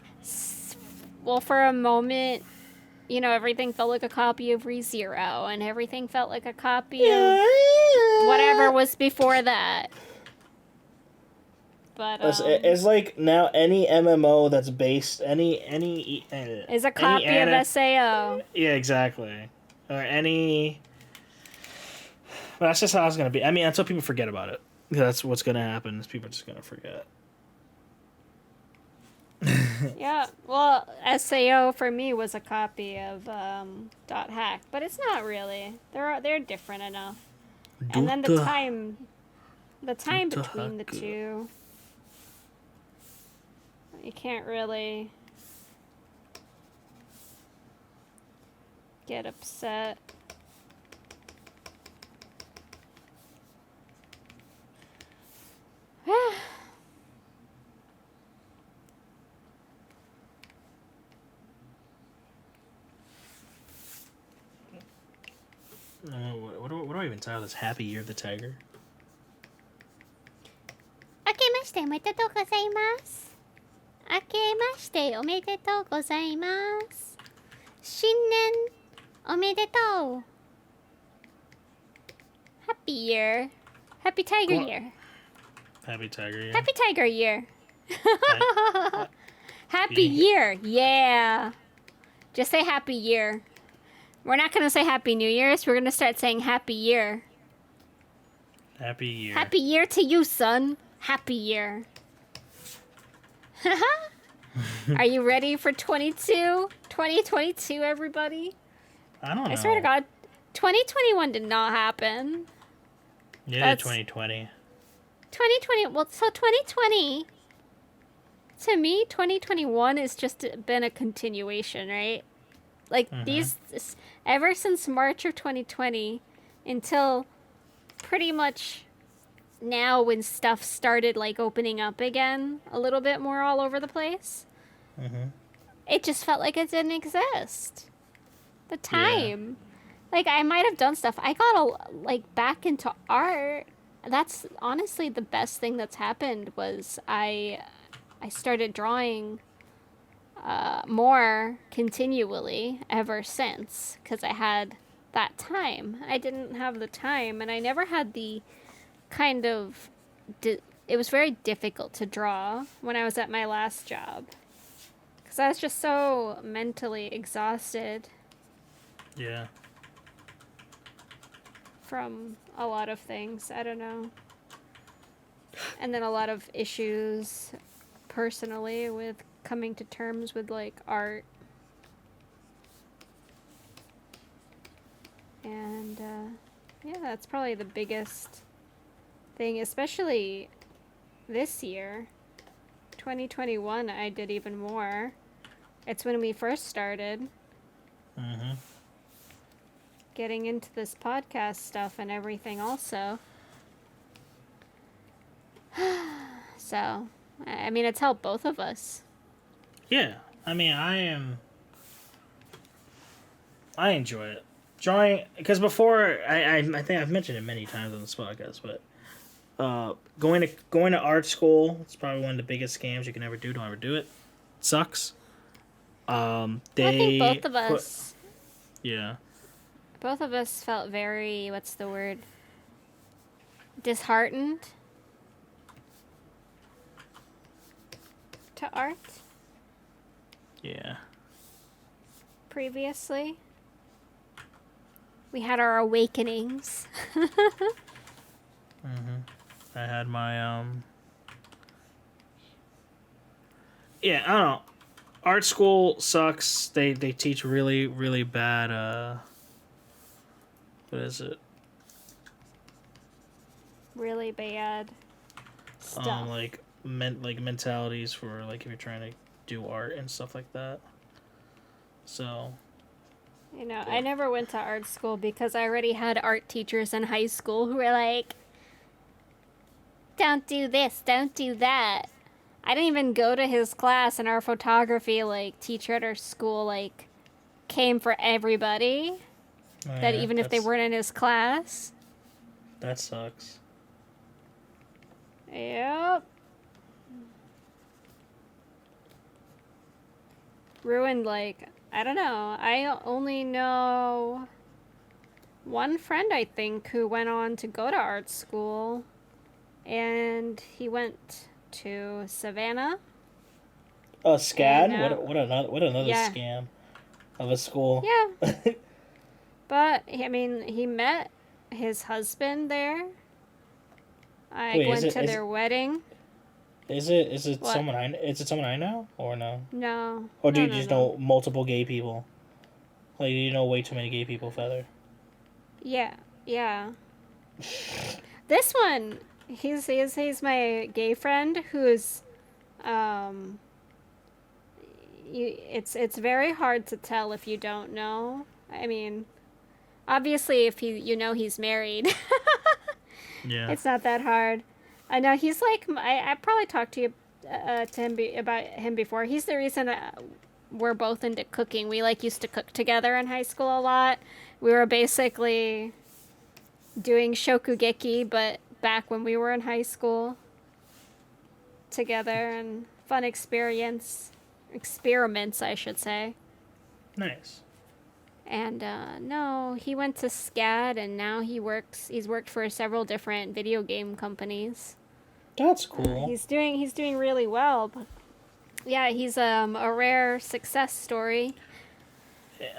well, for a moment, you know, everything felt like a copy of ReZero, and everything felt like a copy of whatever was before that. But it's like now any MMO that's based is a copy of SAO. Yeah, exactly. Or any. But that's just how it's gonna be. I mean, until people forget about it, that's what's gonna happen. Is people are just gonna forget. Yeah, well, SAO for me was a copy of Dot Hack, but it's not really. They're different enough. And then the time between the two, you can't really get upset. What do I even title this? Happy Year of the Tiger? 明けましておめでとうございます。明けましておめでとうございます。新年おめでとう。Happy year. Happy Tiger Year. Happy Tiger Year. Happy Tiger Year. Happy Year. Yeah. Just say Happy Year. We're not going to say Happy New Year's. We're going to start saying Happy Year. Happy Year. Happy Year to you, son. Happy Year. Are you ready for 2022, everybody? I don't know. I swear to God, 2021 did not happen. Yeah, 2020. 2020, well, so 2020, to me, 2021 has just been a continuation, right? Like, ever since March of 2020 until pretty much now when stuff started, like, opening up again a little bit more all over the place, it just felt like it didn't exist. The time. Yeah. Like, I might have done stuff. I got, back into art. That's honestly the best thing that's happened was I started drawing more continually ever since because I had that time. I didn't have the time, and I never had the kind of... it was very difficult to draw when I was at my last job because I was just so mentally exhausted. Yeah. From a lot of things. I don't know. And then a lot of issues personally with coming to terms with, like, art. And, yeah, that's probably the biggest thing, especially this year. 2021, I did even more. It's when we first started. Mm-hmm. getting into this podcast stuff and everything also. So, I mean, it's helped both of us. Yeah, I mean, I enjoy it. Drawing, because before, I think I've mentioned it many times on this podcast, but going to art school, it's probably one of the biggest scams you can ever do. Don't ever do it. Sucks. I think both of us. Yeah. Both of us felt very, what's the word? Disheartened to art. Yeah. Previously. We had our awakenings. I had my yeah, I don't know. Art school sucks. They teach really, really bad what is it? Really bad stuff. Like mentalities for like if you're trying to do art and stuff like that. So You know, I never went to art school because I already had art teachers in high school who were like, don't do this, don't do that. I didn't even go to his class, and our photography like teacher at our school like came for everybody. That even if they weren't in his class. That sucks. Yep. Ruined, like, I don't know. I only know one friend, I think, who went on to go to art school. And he went to Savannah. Oh, SCAD? What another yeah. scam of a school. Yeah. But, I mean, he met his husband there. I went to their wedding. Is it what? Someone I know or no? No. Or do you just know multiple gay people? Like you know way too many gay people, Feather. Yeah. This one, he's my gay friend who's it's very hard to tell if you don't know. I mean, obviously if he's married. Yeah. It's not that hard. I know he's like I probably talked to you to him about him before. He's the reason we're both into cooking. We like used to cook together in high school a lot. We were basically doing shokugeki, but back when we were in high school together, and fun experiments, I should say. Nice. And no, he went to SCAD, and now he's worked for several different video game companies. That's cool. He's doing really well. But yeah, he's a rare success story.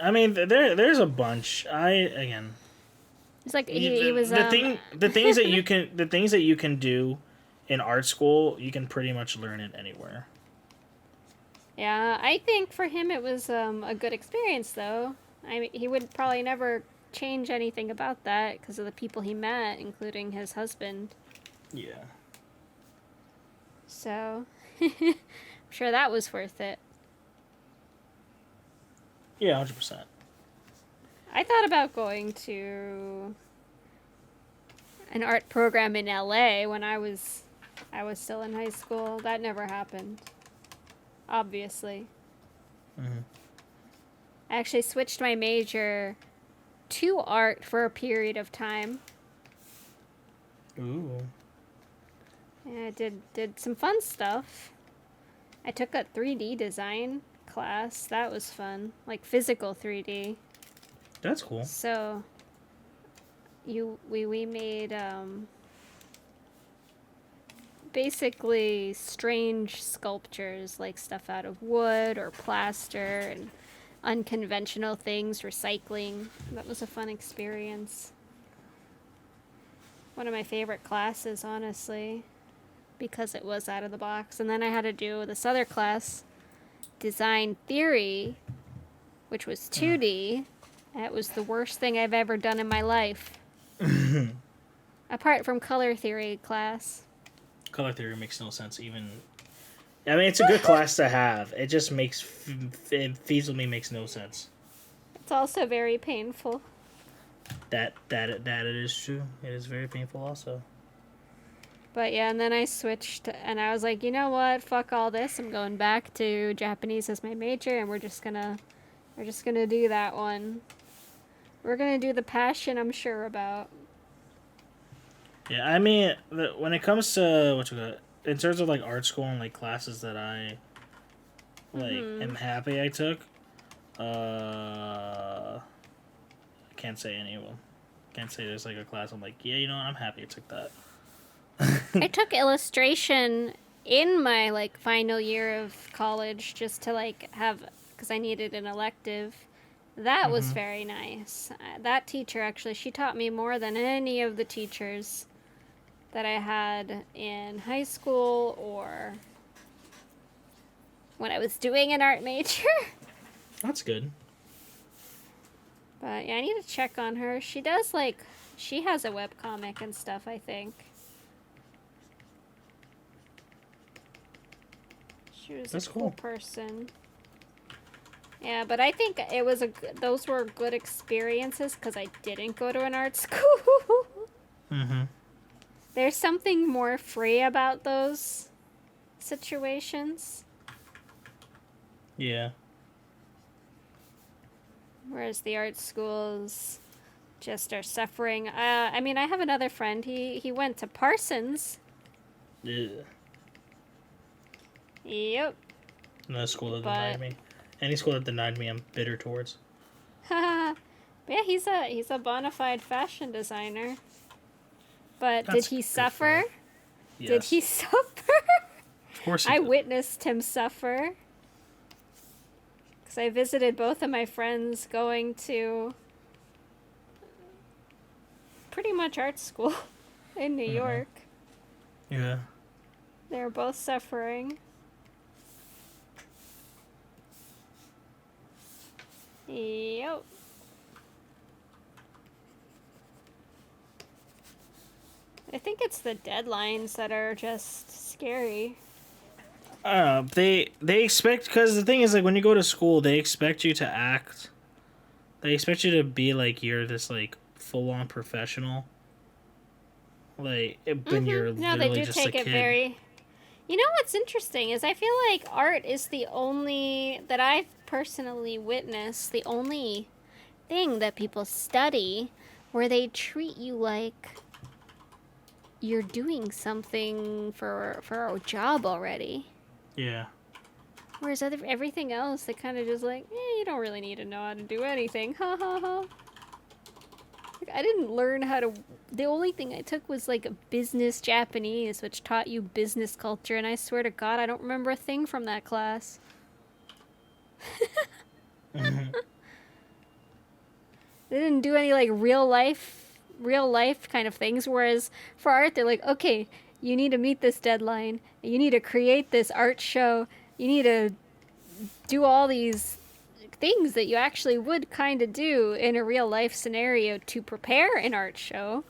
I mean, there's a bunch. It's like he was the things that you can do in art school, you can pretty much learn it anywhere. Yeah, I think for him it was a good experience though. I mean, he would probably never change anything about that because of the people he met, including his husband. Yeah. So, I'm sure that was worth it. Yeah, 100%. I thought about going to an art program in LA when I was still in high school. That never happened. Obviously. Mm-hmm. I actually switched my major to art for a period of time. Ooh. And I did some fun stuff. I took a 3D design class. That was fun. Like physical 3D. That's cool. So we made basically strange sculptures, like stuff out of wood or plaster and unconventional things, recycling. That was a fun experience. One of my favorite classes, honestly, because it was out of the box. And then I had to do this other class, design theory, which was 2D. That was the worst thing I've ever done in my life. Apart from color theory class. Color theory makes no sense even. I mean, it's a good class to have. It just it feasibly makes no sense. It's also very painful. That it is true. It is very painful also. But yeah, and then I switched, and I was like, you know what? Fuck all this. I'm going back to Japanese as my major, and we're just gonna do that one. We're gonna do the passion I'm sure about. Yeah, I mean, when it comes to in terms of like art school and like classes that I am happy I took, I can't say any of them. Can't say there's like a class I'm like, yeah, you know what? I'm happy I took that. I took illustration in my like final year of college just to like have, because I needed an elective. That was very nice. That teacher actually, she taught me more than any of the teachers that I had in high school or when I was doing an art major. That's good. But yeah, I need to check on her. She does like, she has a webcomic and stuff, I think. She was That's a cool cool. person. Yeah, but I think it was those were good experiences because I didn't go to an art school. There's something more free about those situations. Yeah. Whereas the art schools just are suffering. I mean, I have another friend. He went to Parsons. Yeah. Yep. No school that denied me. Any school that denied me, I'm bitter towards. But yeah, he's a bona fide fashion designer. But That's did he suffer? Yes. Did he suffer? Of course he I did. witnessed him suffer. Because I visited both of my friends going to pretty much art school in New York. Yeah. They were both suffering. Yep. I think it's the deadlines that are just scary. They expect, because the thing is, like, when you go to school, they expect you to act. They expect you to be like you're this like full on professional. Like when you're No, literally they do just take a it kid. very. You know what's interesting is I feel like art is the only that I've personally witnessed, the only thing that people study where they treat you like you're doing something for a job already. Yeah. Whereas everything else, they kind of just like, you don't really need to know how to do anything. Ha ha ha. Like, I didn't learn how to. The only thing I took was like a business Japanese, which taught you business culture, and I swear to God, I don't remember a thing from that class. They didn't do any like real life kind of things. Whereas for art, they're like, okay, you need to meet this deadline. You need to create this art show. You need to do all these things that you actually would kind of do in a real life scenario to prepare an art show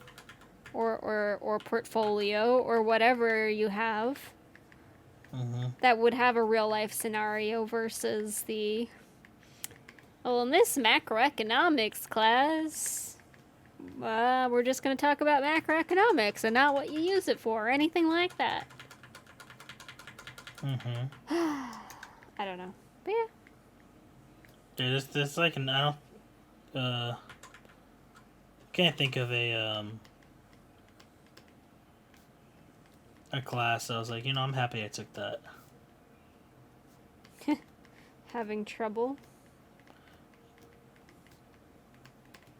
or portfolio or whatever you have that would have a real life scenario versus the, well, in this macroeconomics class, we're just going to talk about macroeconomics and not what you use it for or anything like that. I don't know. But yeah. Yeah, this like an I don't can't think of a class. I was like, you know, I'm happy I took that. Having trouble?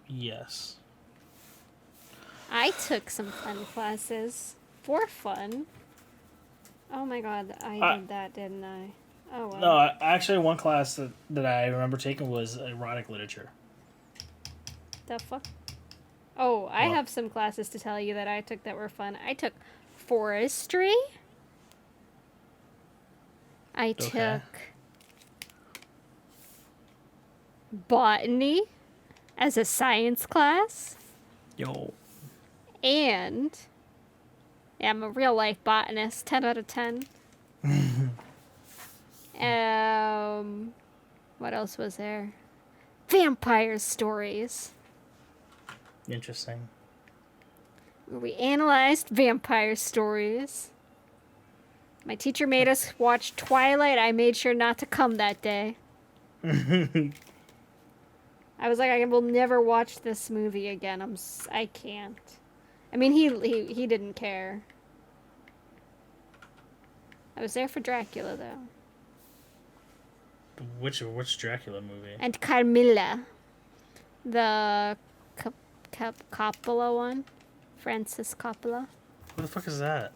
Yes. I took some fun classes for fun. Oh my God, I did that, didn't I? Oh well. No, actually, one class that I remember taking was erotic literature. The fuck? Oh, I What? have some classes to tell you that I took that were fun. I took forestry. I took botany as a science class. Yo. And yeah, I'm a real life botanist, 10 out of 10. What else was there? vampire stories. Interesting. Where we analyzed vampire stories. My teacher made us watch Twilight. I made sure not to come that day. I was like, I will never watch this movie again. I can't. I mean, he didn't care. I was there for Dracula, though. Which Dracula movie? And Carmilla. The Coppola one. Francis Coppola. What the fuck is that?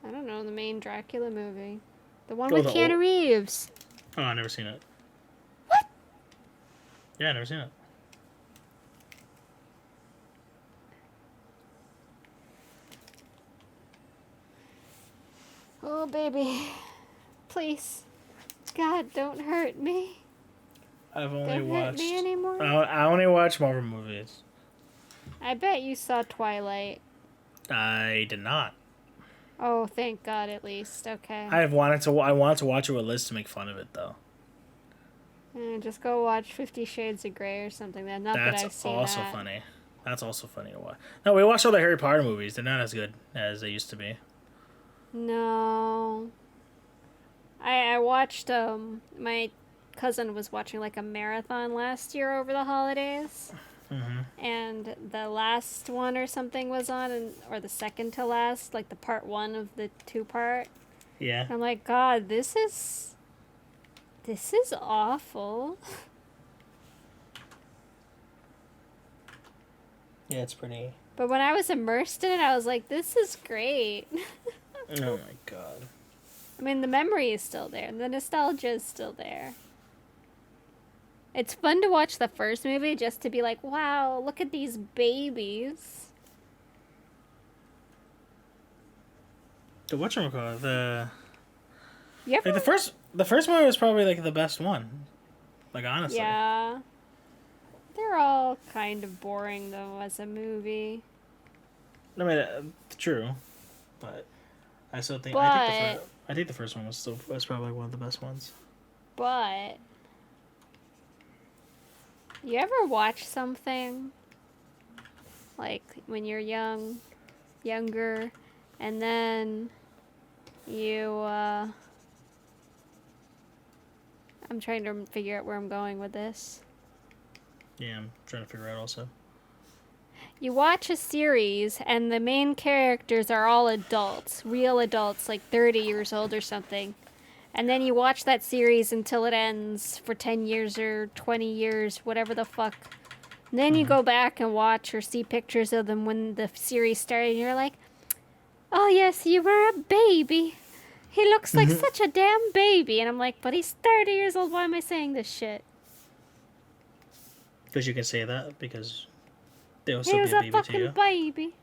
I don't know, the main Dracula movie. The one with Keanu Reeves. Oh, I've never seen it. What? Yeah, I've never seen it. Oh, baby. Please. God, don't hurt me. I've only don't watched... hurt me anymore. I only watch Marvel movies. I bet you saw Twilight. I did not. Oh, thank God, at least. Okay. I wanted to watch it with Liz to make fun of it, though. Just go watch 50 Shades of Grey or something. Then, not that I've seen also that. funny. That's also funny to watch. No, we watched all the Harry Potter movies. They're not as good as they used to be. No. I watched, my cousin was watching, like, a marathon last year over the holidays. Mm-hmm. And the last one or something was on, or the second to last, like the part 1 of the 2-part. Yeah. I'm like, God, this is awful. Yeah, it's pretty... But when I was immersed in it, I was like, this is great. Oh my God. I mean, the memory is still there. The nostalgia is still there. It's fun to watch the first movie just to be like, wow, look at these babies. The whatchamacallit, You ever... like the first movie was probably like the best one. Like, honestly. Yeah. They're all kind of boring though as a movie. I mean, true, but I still think I think the first one was probably one of the best ones. But you ever watch something like when you're younger, and then you I'm trying to figure out where I'm going with this. Yeah, I'm trying to figure out also. You watch a series and the main characters are all adults, real adults, like 30 years old or something. And then you watch that series until it ends for 10 years or 20 years, whatever the fuck. And then you go back and watch or see pictures of them when the series started and you're like, oh yes, you were a baby. He looks like such a damn baby. And I'm like, but he's 30 years old. Why am I saying this shit? Because you can say that, because they'll He still was be a a baby to fucking you. baby.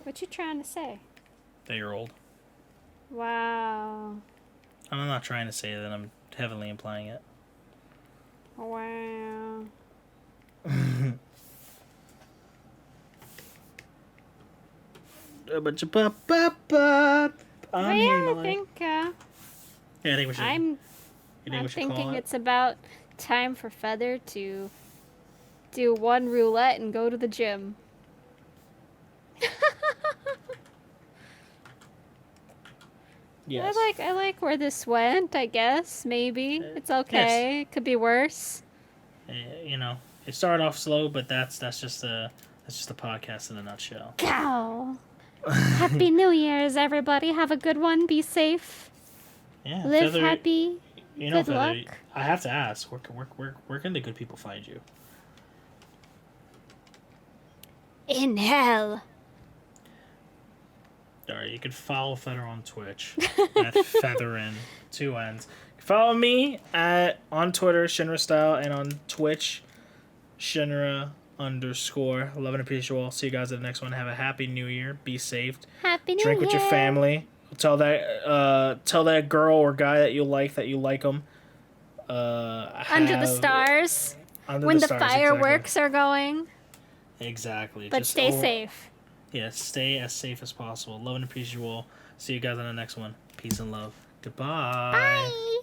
What you trying to say? That you're old. Wow. I'm not trying to say that, I'm heavily implying it. Wow. I'm Yeah, I think yeah, I think we should. I'm we should thinking call it? it's about time for Feather to do one roulette and go to the gym. Yes. I like where this went, I guess. Maybe. It's okay. yes. It could be worse. You know, it started off slow, but that's just a podcast in a nutshell. Cow. Happy New Year's, everybody. Have a good one. Be safe. Yeah. Live Feather, happy. you know, Good Feather, luck. I have to ask, where can the good people find you? In hell. Alright, you can follow Feather on Twitch at Featherin, 2 N's. Follow me on Twitter, Shinra Style, and on Twitch, Shinra_. Love and appreciate you all. See you guys at the next one. Have a happy New Year. Be safe. Happy New Drink Year. with your family. Tell that girl or guy that you like them. Under the stars. Under When the the stars, fireworks are going. Exactly. But Just stay safe. Yeah, stay as safe as possible. Love and appreciate you all. See you guys on the next one. Peace and love. Goodbye. Bye.